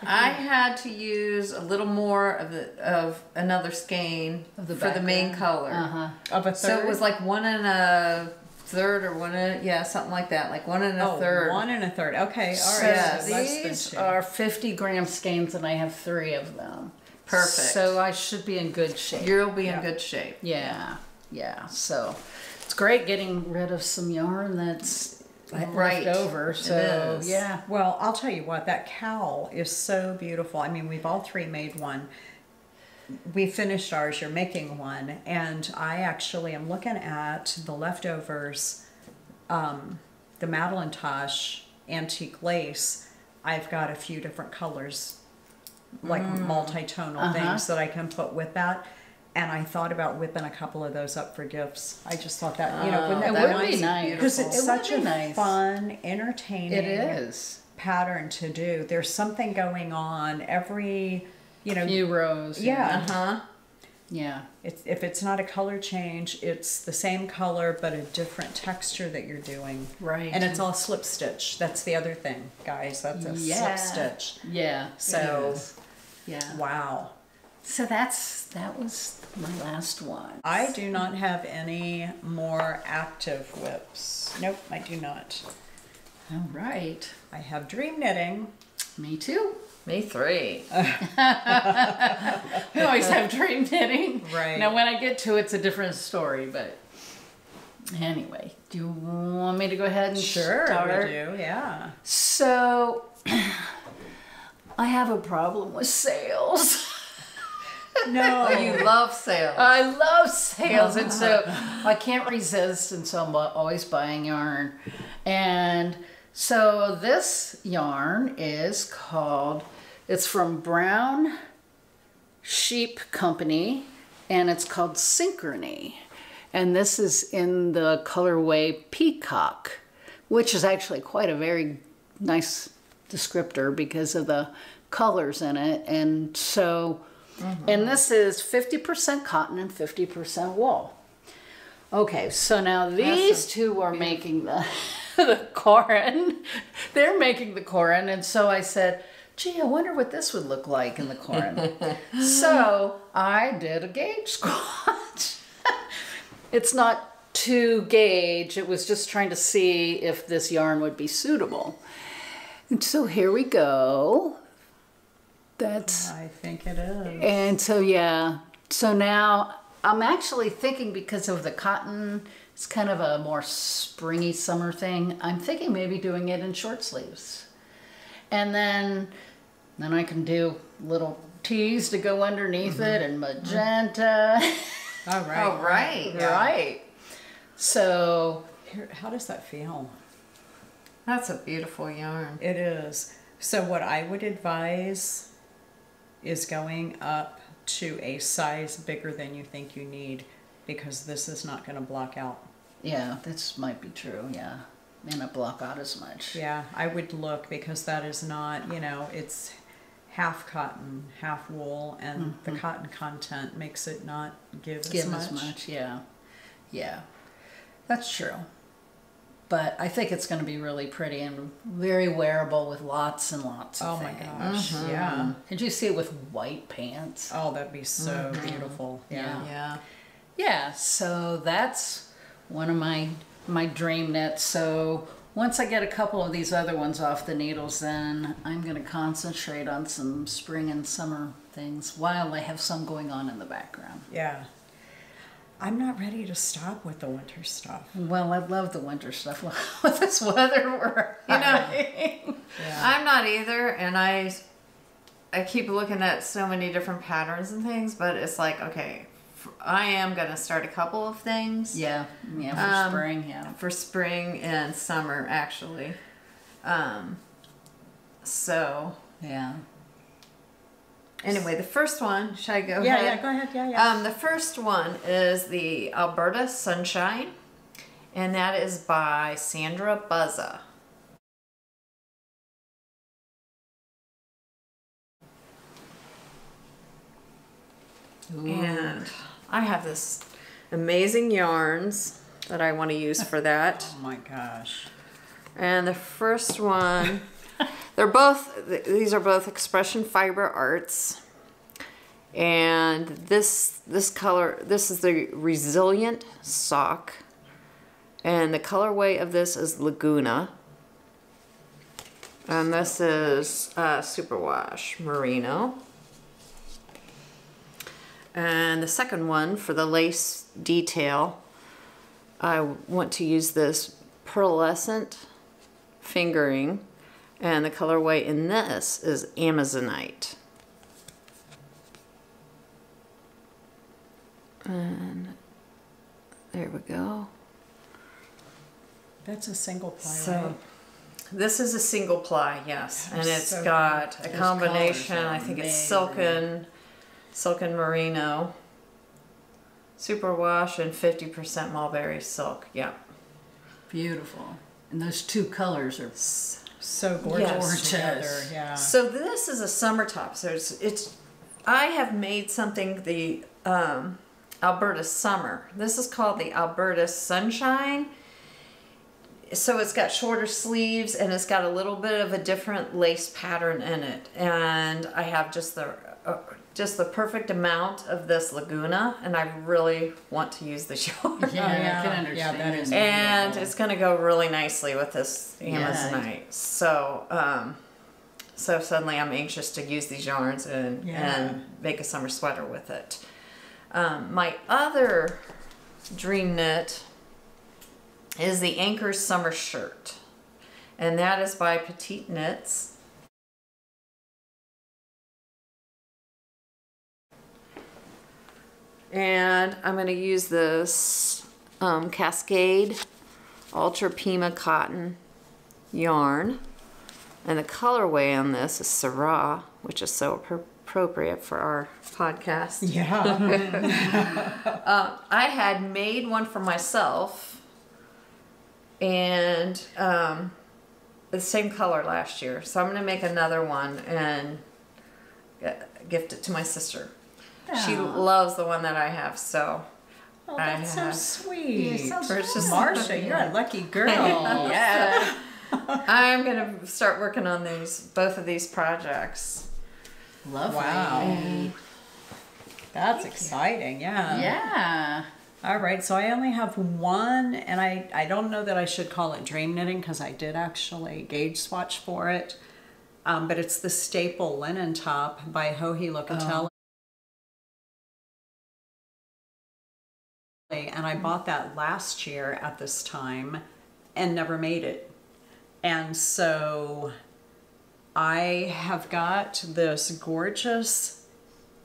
I had to use a little more of another skein for the main color. Of a third? So it was like 1 1/3 or something like that. Like 1 1/3. 1 1/3. Okay, all so right. these are 50-gram skeins, and I have 3 of them. Perfect. So I should be in good shape. You'll be in good shape. Yeah. So it's great getting rid of some yarn that's left over. So yeah. Well, I'll tell you what, that cowl is so beautiful. I mean, we've all 3 made one. We finished ours, you're making one, and I actually am looking at the leftovers, the Madelinetosh antique lace. I've got a few different colors, like multi-tonal things that I can put with that. And I thought about whipping a couple of those up for gifts. I just thought that, wouldn't that be nice? Because it's such a fun, entertaining It is. pattern to do. There's something going on every, Few rows. Yeah. Yeah. If it's not a color change, it's the same color but a different texture that you're doing. Right. And it's all slip stitch. That's the other thing, guys. That's a slip stitch. Yeah. So, yeah. wow. So that was my last one. I do not have any more active whips. Nope, I do not. All right. I have dream knitting. Me too. Me 3. We always have dream knitting. Right. Now when I get to it's a different story, but anyway, do you want me to go ahead and start? We do, yeah. So I have a problem with sales. No. Oh, you love sales. I love sales, and so I can't resist, and so I'm always buying yarn. And so this yarn is it's from Brown Sheep Company, and it's called Synchrony. And this is in the colorway Peacock, which is actually quite a very nice descriptor because of the colors in it. And so And this is 50% cotton and 50% wool. Okay, so now these two are making the Corran. They're making the Corran, and so I said, gee, I wonder what this would look like in the Corran. So I did a gauge swatch. It's not to gauge, it was just trying to see if this yarn would be suitable. And so here we go. That's, I think it is. and so yeah, so now I'm actually thinking, because of the cotton, it's kind of a more springy summer thing, I'm thinking maybe doing it in short sleeves. And then I can do little tees to go underneath it, and magenta. All right. Oh, right. Yeah. Right. So Here, how does that feel? That's a beautiful yarn. It is. So what I would advise is going up to a size bigger than you think you need, because this is not going to block out. yeah, this might be true, yeah. May not block out as much. Yeah, I would look, because that is not, you know, it's half cotton, half wool, and the cotton content makes it not give as much. Yeah. Yeah, that's true. But I think it's going to be really pretty and very wearable with lots and lots of Oh my things. gosh, yeah. Did you see it with white pants? Oh, that'd be so beautiful. Yeah. Yeah. Yeah, so that's one of my dream knits. So once I get a couple of these other ones off the needles, then I'm going to concentrate on some spring and summer things while I have some going on in the background. Yeah. I'm not ready to stop with the winter stuff. Well, I love the winter stuff. With this weather, we're Yeah. I'm not either, and I keep looking at so many different patterns and things, but it's like, okay, I am going to start a couple of things. yeah, for spring, yeah. For spring and summer, actually. So, Yeah. anyway, the first one, should I go Yeah, ahead? yeah, go ahead. Yeah, yeah. The first one is the Alberta Sunshine, and that is by Sandra Buzza. And I have this amazing yarns that I want to use for that. Oh my gosh. And the first one, these are both Expression Fiber Arts. And this color, this is the Resilient Sock. And the colorway of this is Laguna. And this is Superwash Merino. And the second one, for the lace detail, I want to use this Pearlescent Fingering. And the colorway in this is Amazonite. And there we go. That's a single ply, So right? this is a single ply, yes, and it's so got a Those combination. colors are I think it's amazing. silken merino, superwash, and 50% mulberry silk. Yeah, Beautiful. And those two colors are So gorgeous. Gorgeous. Together. Yeah. So this is a summer top. So it's I have made something the Alberta Summer. This is called the Alberta Sunshine. So it's got shorter sleeves and it's got a little bit of a different lace pattern in it. And I have just the perfect amount of this Laguna, and I really want to use this yarn. Yeah, I can understand. Yeah, that is And beautiful. it's going to go really nicely with this Yeah. Amazonite. So, so suddenly I'm anxious to use these yarns and make a summer sweater with it. My other dream knit is the Anchors Summer Shirt, and that is by Petite Knits. And I'm going to use this Cascade Ultra Pima Cotton yarn. And the colorway on this is Syrah, which is so appropriate for our podcast. Yeah. I had made one for myself and the same color last year. So I'm going to make another one and gift it to my sister. She loves the one that I have, so. Oh, that's so sweet. You're so Precious. Marcia, you're a lucky girl. Yeah. I'm gonna start working on both of these projects. Lovely. Wow. That's exciting, yeah. Yeah. All right, so I only have one, and I don't know that I should call it dream knitting because I did actually gauge swatch for it. But it's the staple linen top by Hohi Locatelli. And I bought that last year at this time and never made it. And so I have got this gorgeous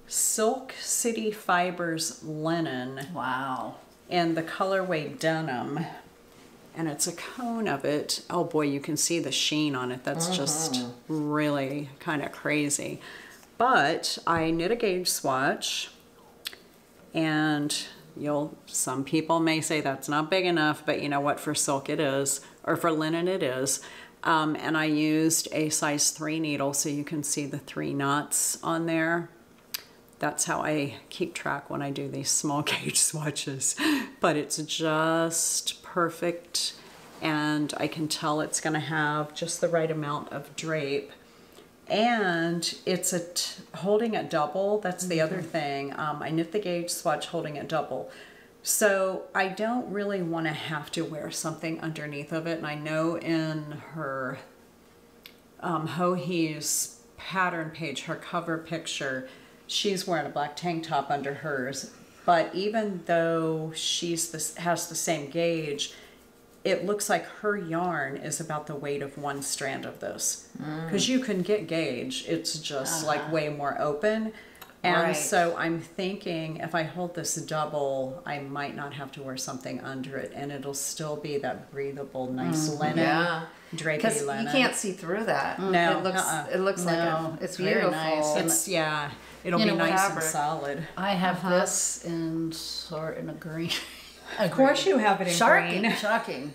Silk City Fibers linen. Wow. And the colorway denim. And it's a cone of it. Oh boy, you can see the sheen on it. That's just really kind of crazy. But I knit a gauge swatch, and some people may say that's not big enough, but you know what, for silk it is, or for linen it is. And I used a size 3 needle, so you can see the 3 knots on there. That's how I keep track when I do these small gauge swatches. But it's just perfect, and I can tell it's going to have just the right amount of drape. And it's holding it double. That's the other thing. I knit the gauge swatch holding it double. So I don't really want to have to wear something underneath of it. And I know in her Hohi's pattern page, her cover picture, she's wearing a black tank top under hers. But even though has the same gauge, it looks like her yarn is about the weight of one strand of this. Because you can get gauge, it's just like way more open. And so I'm thinking if I hold this double, I might not have to wear something under it, and it'll still be that breathable, nice linen, drapey linen. You can't see through that. No, it looks like it's beautiful. very nice. It'll be nice and solid. I have this in a green. Of course you have it in green. Shocking.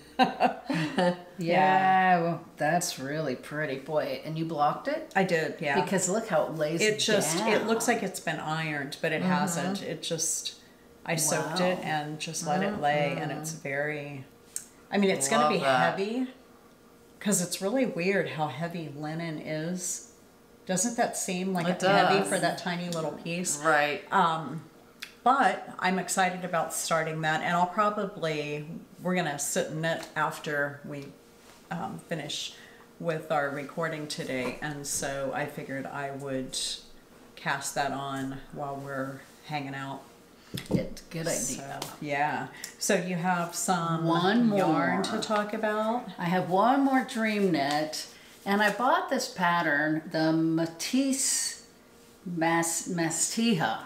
Yeah, well, that's really pretty. Boy, and you blocked it? I did, yeah. Because look how it lays down. It looks like it's been ironed, but it hasn't. It just, I soaked it and just let it lay, and it's very, I mean, it's going to be heavy, because it's really weird how heavy linen is. Doesn't that seem like it's heavy for that tiny little piece? Right. But I'm excited about starting that, and we're going to sit and knit after we finish with our recording today, and so I figured I would cast that on while we're hanging out. Good idea. So, yeah. So you have some yarn to talk about? I have one more dream knit, and I bought this pattern, the Matisse Mastiha.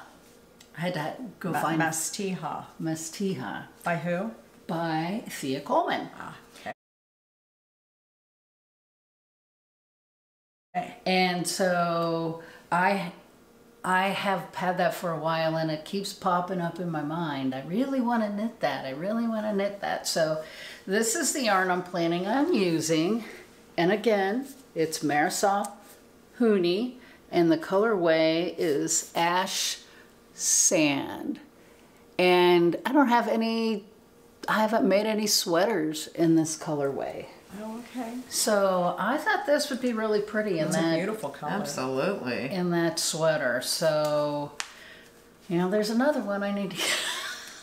I had to go find Mastiha. Mastiha. By who? By Thea Coleman. Okay. And so I have had that for a while, and it keeps popping up in my mind. I really want to knit that. I really want to knit that. So this is the yarn I'm planning on using. And again, it's Marisol Hooney, and the colorway is Ash Sand. And I haven't made any sweaters in this colorway. Oh, okay. So I thought this would be really pretty in that. It's a beautiful color. Absolutely. In that sweater. So, there's another one I need to get.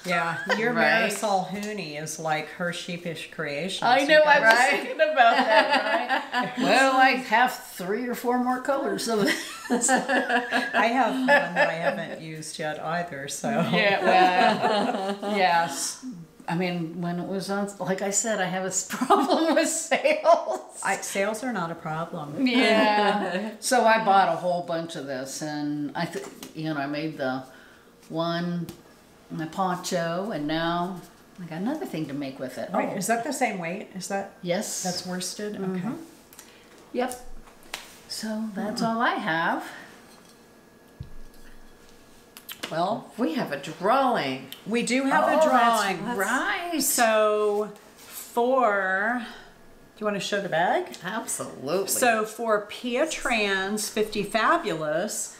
Yeah, your Marisol Hooney is like her sheepish creation. I know, I was thinking about that, right? Well, I have 3 or 4 more colors of it. I have one that I haven't used yet either, so. Yeah, well, yes. I mean, when it was on, like I said, I have a problem with sales. Sales are not a problem. Yeah. So I bought a whole bunch of this, and I made the one, my poncho, and now I got another thing to make with it. Right. Is that the same weight? Is that? Yes. That's worsted? Okay. Yep. So that's all I have. Well, we have a drawing. We do have a drawing. That's right. So do you want to show the bag? Absolutely. So for Pia Trans 50 Fabulous,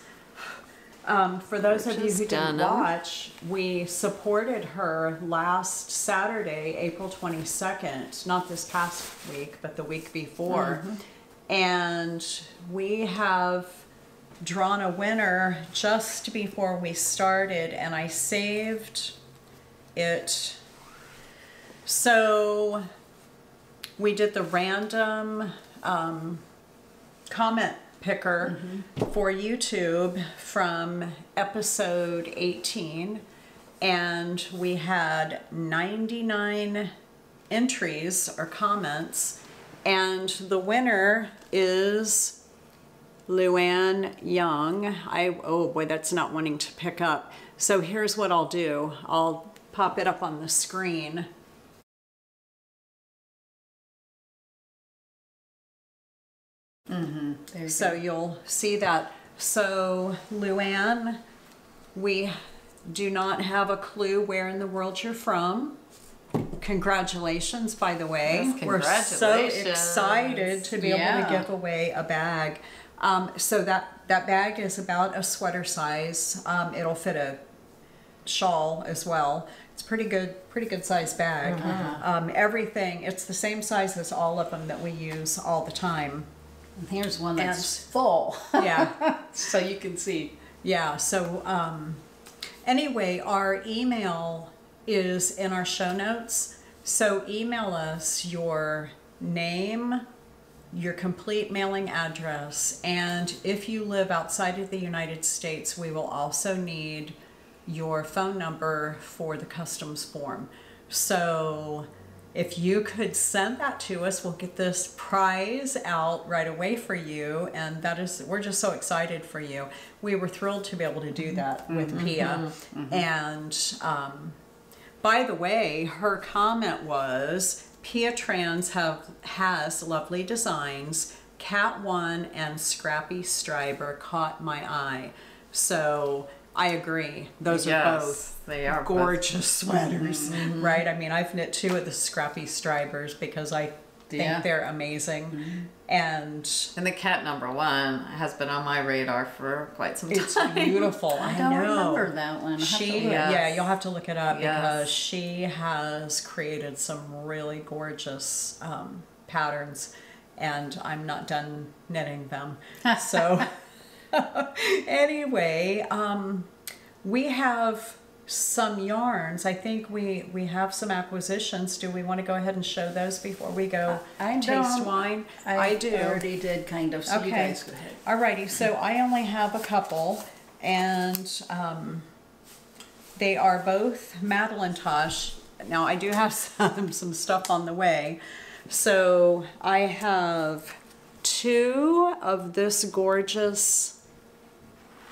For those of you Gorgeous who didn't denim. watch, we supported her last Saturday, April 22nd, not this past week, but the week before. And we have drawn a winner just before we started, and I saved it. So we did the random comment picker for YouTube from episode 18, and we had 99 entries or comments, and the winner is Luann Young. Oh boy, that's not wanting to pick up. So here's what I'll do. I'll pop it up on the screen. So you'll see that. So Luann, we do not have a clue where in the world you're from. Congratulations, by the way. Yes, We're so congratulations. excited to be able Yeah. to give away a bag. So that bag is about a sweater size. It'll fit a shawl as well. It's pretty good size bag. Everything, it's the same size as all of them that we use all the time. And here's one that's And- full. Yeah. So you can see. Yeah, so anyway, our email is in our show notes. So email us your name, your complete mailing address, and if you live outside of the United States, we will also need your phone number for the customs form. So if you could send that to us, we'll get this prize out right away for you, and we're just so excited for you. We were thrilled to be able to do that with Pia. And by the way, her comment was, Pia Trans has lovely designs. Cat 1 and Scrappy Striber caught my eye. So I agree. Those are both they are gorgeous sweaters, right? I mean, I've knit 2 of the Scrappy Stribers because I think they're amazing. And the cat number 1 has been on my radar for quite some time. it's beautiful. I don't know. remember that one. I'll have to She, look. yeah, you'll have to look it up Yes. because she has created some really gorgeous patterns, and I'm not done knitting them. So anyway, we have some yarns. I think we have some acquisitions. Do we want to go ahead and show those before we go I taste don't. wine? I do. already did kind of, so you Okay. guys go ahead. Alrighty, so I only have a couple, and they are both Madelinetosh. Now I do have some stuff on the way. So I have 2 of this gorgeous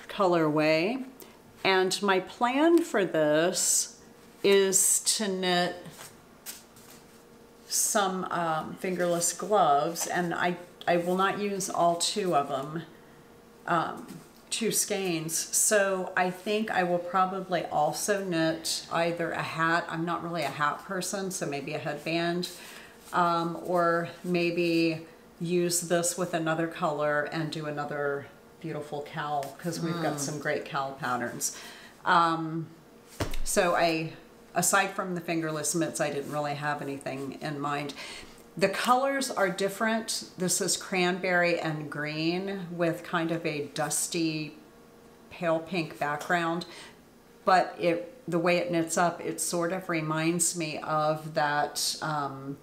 colorway, and my plan for this is to knit some fingerless gloves, and I will not use all 2 of them, 2 skeins. So I think I will probably also knit either a hat. I'm not really a hat person, so maybe a headband, or maybe use this with another color and do another beautiful cowl, because we've got some great cowl patterns. So aside from the fingerless mitts, I didn't really have anything in mind. The colors are different. This is cranberry and green with kind of a dusty pale pink background, but the way it knits up, it sort of reminds me of that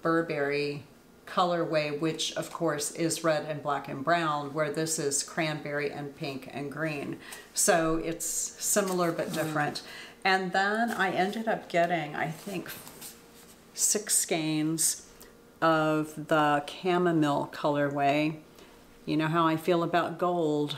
Burberry colorway, which of course is red and black and brown, where this is cranberry and pink and green. So it's similar but different. And then I ended up getting, I think, 6 skeins of the chamomile colorway. You know how I feel about gold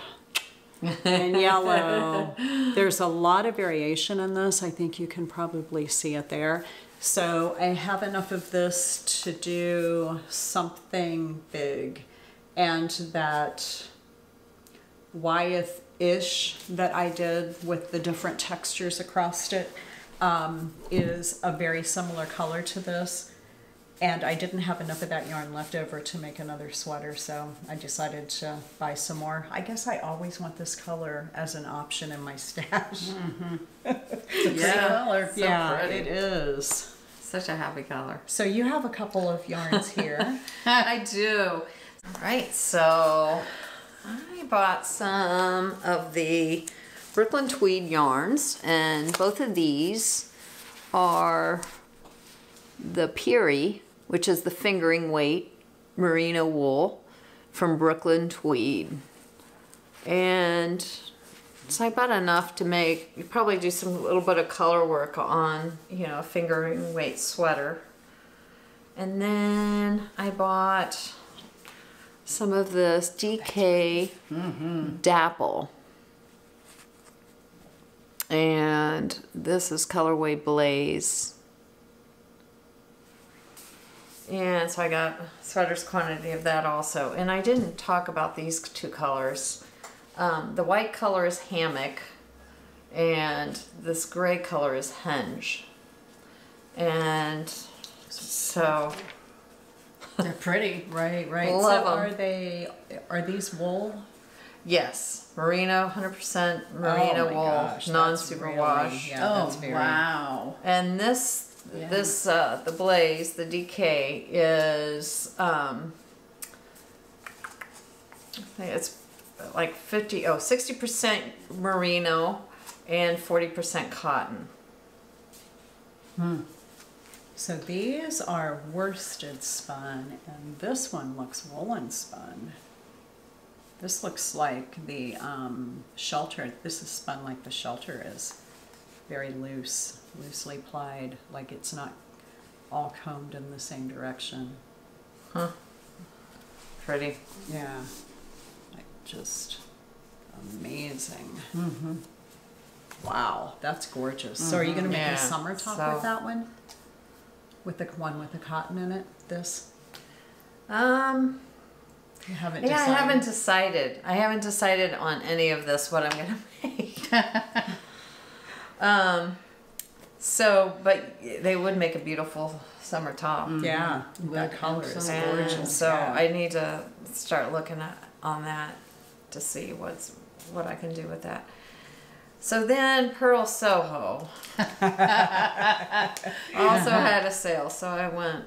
and yellow. There's a lot of variation in this. I think you can probably see it there. So I have enough of this to do something big, and that Wyeth-ish that I did with the different textures across it is a very similar color to this. And I didn't have enough of that yarn left over to make another sweater, so I decided to buy some more. I guess I always want this color as an option in my stash. It's a pretty color. So Yeah, pretty. it is. Such a happy color. So you have a couple of yarns here. I do. All right, so I bought some of the Brooklyn Tweed yarns, and both of these are the Peeira, which is the fingering weight merino wool from Brooklyn Tweed. And so I bought enough to make, you probably do some little bit of color work on, you know, a fingering weight sweater. And then I bought some of this DK Dapple. And this is colorway Blaze. And so I got sweater's quantity of that also. And I didn't talk about these two colors. The white color is Hammock, and this gray color is Henge. And so They're pretty. Right, right. Love so 'em. are these wool? yes, merino, 100% merino Oh my wool, gosh, that's non-superwash. really- yeah, that's very- Wow. And the Blaze, the DK is I think it's like 60% merino and 40% cotton. So these are worsted spun, and this one looks woolen spun. This looks like the shelter. This is spun like the shelter is. Very loose, loosely plied, like it's not all combed in the same direction. Huh. Pretty. Yeah, like just amazing. Wow, that's gorgeous. So are you gonna make Yeah, a summer top so- with that one? With the one with the cotton in it? This? You haven't Yeah, decided? I haven't decided. I haven't decided on any of this what I'm gonna make. So, but they would make a beautiful summer top. Yeah, Would that color is absolutely. And gorgeous. so yeah. I need to start looking on that to see what I can do with that. So then Purl Soho also had a sale, so I went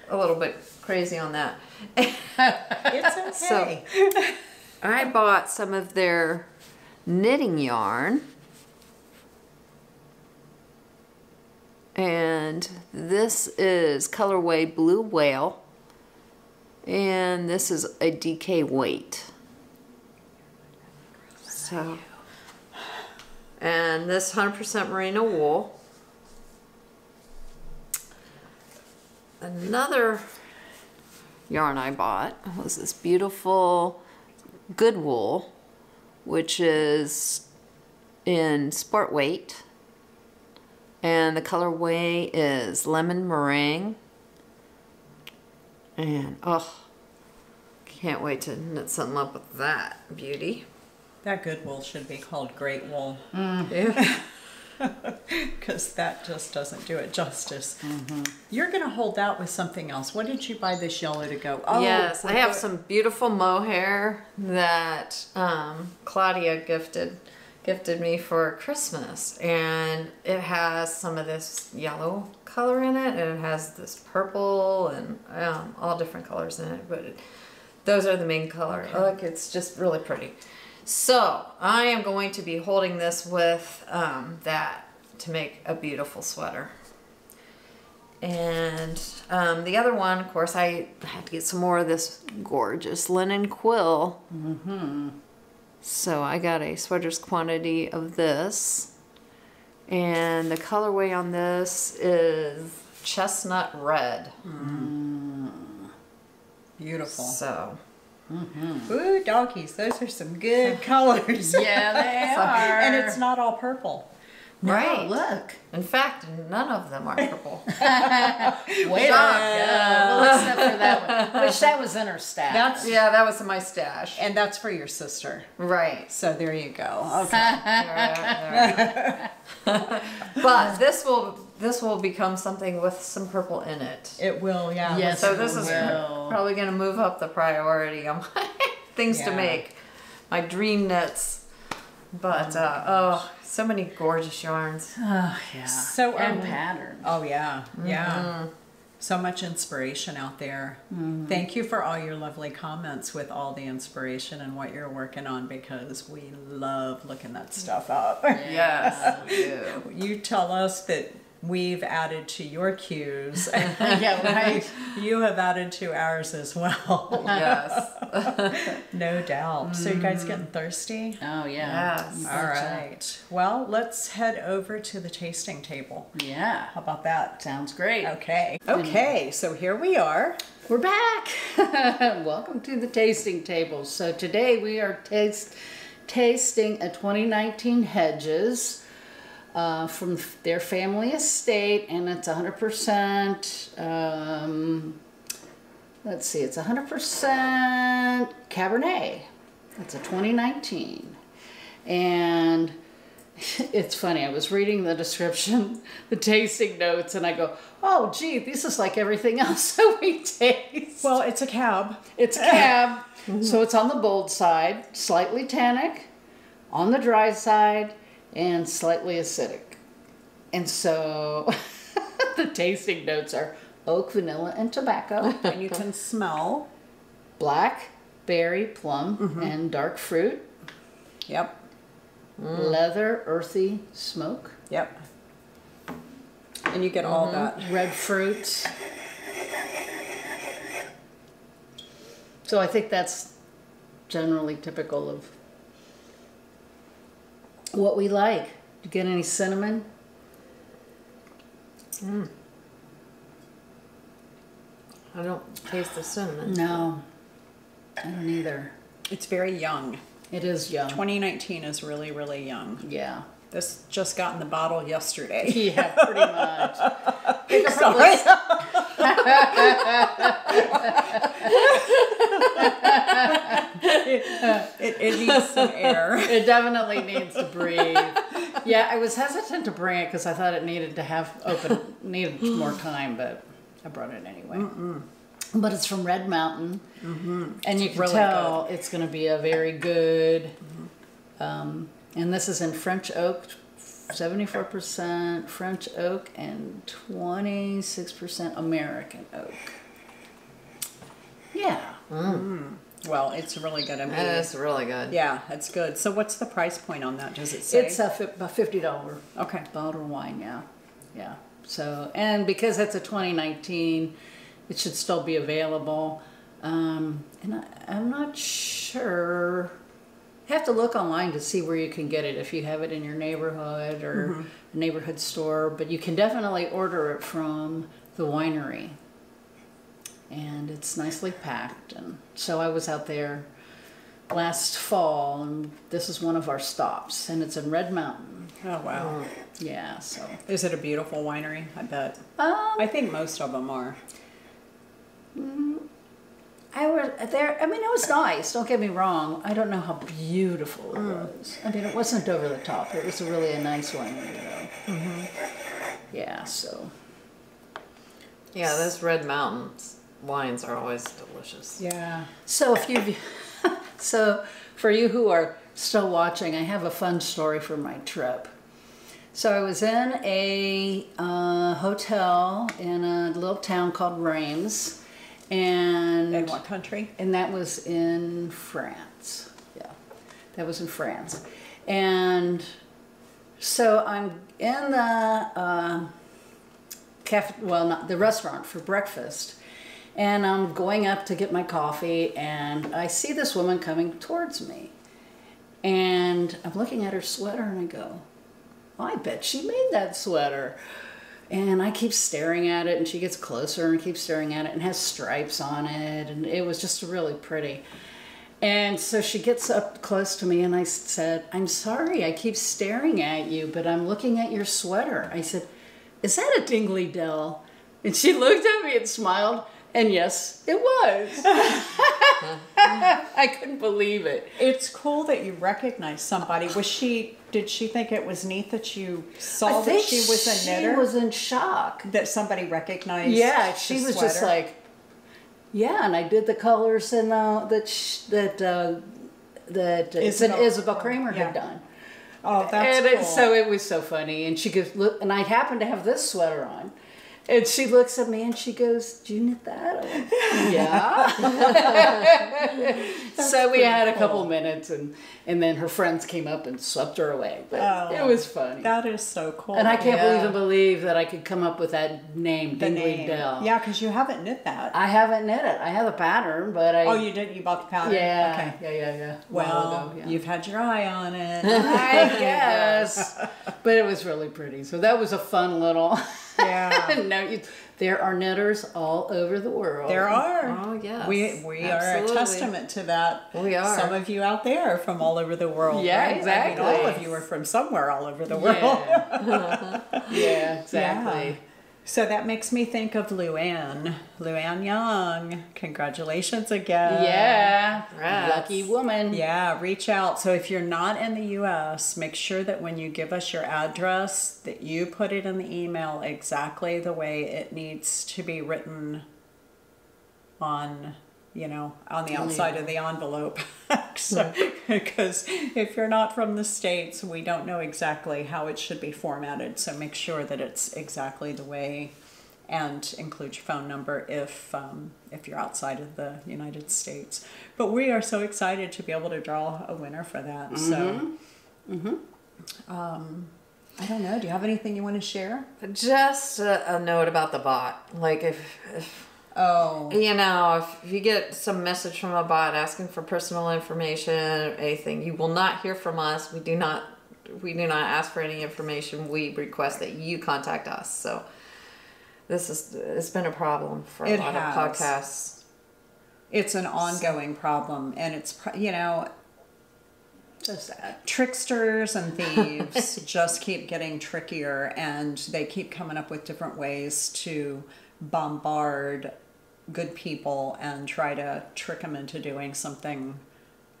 a little bit crazy on that. It's okay. I bought some of their knitting yarn, and this is colorway Blue Whale, and this is a DK weight. So, and this 100% merino wool. Another yarn I bought was this beautiful Good Wool, which is in sport weight, and the colorway is Lemon Meringue. And oh, can't wait to knit something up with that beauty. That good wool should be called great wool, Yeah. because that just doesn't do it justice. You're going to hold out with something else. What did you buy this yellow to go? Oh, Yes, I with have the- some beautiful mohair that Claudia gifted me for Christmas, and it has some of this yellow color in it, and it has this purple and all different colors in it, but those are the main color. Okay. Look, it's just really pretty. So I am going to be holding this with that to make a beautiful sweater. And the other one, of course, I had to get some more of this gorgeous linen quill. So I got a sweater's quantity of this. And the colorway on this is chestnut red. Beautiful. So Ooh, doggies, those are some good colors. Yeah, they are. And it's not all purple. No, Right. look. in fact, none of them are purple. Wait well, except for that one. Which that was in her stash. That's Yeah, that was in my stash. and that's for your sister. Right. So there you go. Okay. But this will this will become something with some purple in it. It will, yeah. Yes. So this is Well. probably going to move up the priority on my things to Yeah. make. My dream knits. But, oh, so many gorgeous yarns. Oh, yeah. So, and patterns. Oh, yeah. Yeah. So much inspiration out there. Thank you for all your lovely comments with all the inspiration and what you're working on, because we love looking that stuff up. Yes, we do. You tell us that we've added to your cues. Yeah, right. You have added to ours as well. Yes. No doubt. So you guys getting thirsty? Oh, yeah. Yes. All right. Well, let's head over to the tasting table. Yeah. How about that? Sounds great. Okay. Okay, so here we are. We're back. Welcome to the tasting table. So today we are tasting a 2019 Hedges from their family estate, and it's 100%, let's see, it's 100% Cabernet. It's a 2019. And it's funny, I was reading the description, the tasting notes, and I go, oh, gee, this is like everything else that we taste. Well, it's a cab. It's a cab, so it's on the bold side, slightly tannic, on the dry side, and slightly acidic. And so the tasting notes are oak, vanilla, and tobacco. And you can smell. Black, berry, plum, and dark fruit. Yep. Leather, earthy smoke. Yep. And you get all that. Red fruits. So I think that's generally typical of what we like. Do you get any cinnamon? I don't taste the cinnamon. No, I don't either. It's very young. It is young. 2019 is really, really young. Yeah. This just got in the bottle yesterday. Yeah, pretty much. Sorry. It needs some air. It definitely needs to breathe. Yeah, I was hesitant to bring it because I thought it needed to needed more time, but I brought it anyway. But it's from Red Mountain, and you can really tell it's going to be a very good. And this is in French oak, 74% French oak and 26% American oak. Yeah. Well, it's really good. I mean, It's really good. yeah, it's good. So what's the price point on that? Does it say? It's a $50 okay. bottle of wine, yeah. Yeah. So, and because it's a 2019, it should still be available. And I'm not sure. You have to look online to see where you can get it if you have it in your neighborhood or a neighborhood store. But you can definitely order it from the winery. And it's nicely packed. And so I was out there last fall, and this is one of our stops. And it's in Red Mountain. Oh, wow. Yeah, so. Is it a beautiful winery? I bet. I think most of them are. I was there. I mean, it was nice. Don't get me wrong. I don't know how beautiful it was. I mean, it wasn't over the top. It was really a nice winery, though. Yeah. So. Yeah, those Red Mountains wines are always delicious. Yeah. So if you, so for you who are still watching, I have a fun story from my trip. So I was in a hotel in a little town called Reims. And In what country? And that was in France. Yeah, that was in France. And so I'm in the not the restaurant for breakfast, and I'm going up to get my coffee, and I see this woman coming towards me, and I'm looking at her sweater, and I go, I bet she made that sweater. And I keep staring at it, and she gets closer and keeps staring at it, and has stripes on it, and it was just really pretty. And so she gets up close to me, and I said, I'm sorry, I keep staring at you, but I'm looking at your sweater. I said, is that a Dingley Dell? And she looked at me and smiled, and yes, it was. I I couldn't believe it. It's cool that you recognize somebody. Did she think it was neat that you saw that she was a knitter? She was in shock. That somebody recognized. Yeah, she was just like, yeah, and I did the colors and that Isabel Kramer had done. Oh, that's cool. So it was so funny. And she goes, look, and I happened to have this sweater on. And she looks at me and she goes, "Do you knit that?" I'm like, yeah. So we had a couple minutes and then her friends came up and swept her away. But it was funny. That is so cool. And I can't believe that I could come up with that name, Dingley Dell. Yeah, because you haven't knit that. I haven't knit it. I have a pattern, but I... Oh, you did? You bought the pattern? Yeah. Okay. Yeah. Well, you've had your eye on it. I guess. But it was really pretty. So that was a fun little... Yeah. No, there are knitters all over the world. There are. Oh, yes. We are a testament to that. We are. Some of you out there are from all over the world. Yeah, right? exactly. I mean, all of you are from somewhere all over the world. Yeah, yeah, exactly. Yeah. So that makes me think of Luann Young. Congratulations again. Yeah. Congrats. Lucky woman. Yeah, reach out. So if you're not in the U.S., make sure that when you give us your address, that you put it in the email exactly the way it needs to be written on, on the outside of the envelope. Because if you're not from the States, we don't know exactly how it should be formatted. So make sure that it's exactly the way, and include your phone number if you're outside of the United States. But we are so excited to be able to draw a winner for that. Mm-hmm. So, I don't know. Do you have anything you want to share? Just a note about the bot. Like if you get some message from a bot asking for personal information or anything, you will not hear from us. We do not ask for any information. We request that you contact us. So it's been a problem for a lot of podcasts. It's an ongoing problem, and it's So sad. Tricksters and thieves just keep getting trickier, and they keep coming up with different ways to bombard good people and try to trick them into doing something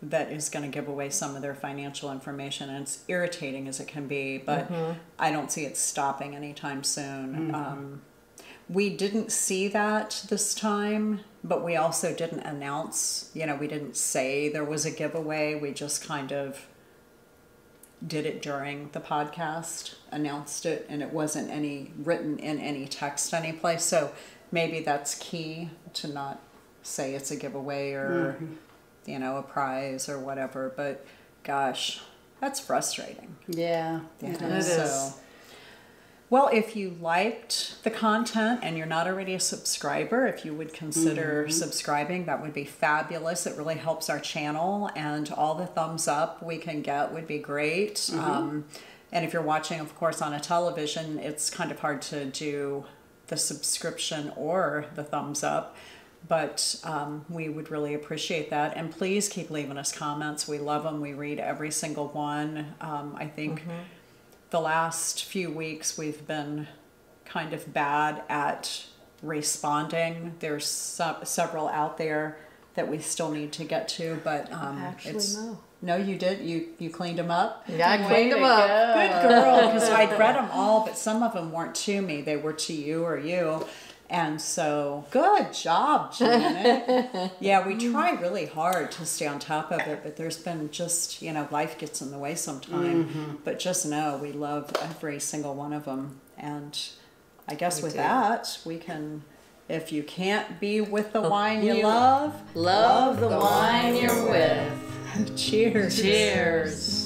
that is going to give away some of their financial information. And it's irritating as it can be, but I don't see it stopping anytime soon. We didn't see that this time, but we also didn't announce, we didn't say there was a giveaway. We just kind of did it during the podcast, announced it, and it wasn't written in any text anyplace. So maybe that's key, to not say it's a giveaway or, a prize or whatever. But gosh, that's frustrating. Yeah. It is. Well, if you liked the content and you're not already a subscriber, if you would consider subscribing, that would be fabulous. It really helps our channel, and all the thumbs up we can get would be great. And if you're watching, of course, on a television, it's kind of hard to do the subscription or the thumbs up. But we would really appreciate that. And please keep leaving us comments. We love them. We read every single one. I think... The last few weeks we've been kind of bad at responding. There's several out there that we still need to get to, but no, you did. You cleaned them up. Yeah, I cleaned them up. Good girl, because I'd read them all, but some of them weren't to me. They were to you or you. And so, good job, Janet. Yeah, we try really hard to stay on top of it, but there's been just, life gets in the way sometime. But just know we love every single one of them. And I guess with that, we can, if you can't be with the wine you love, love the wine you're with. Cheers. Cheers.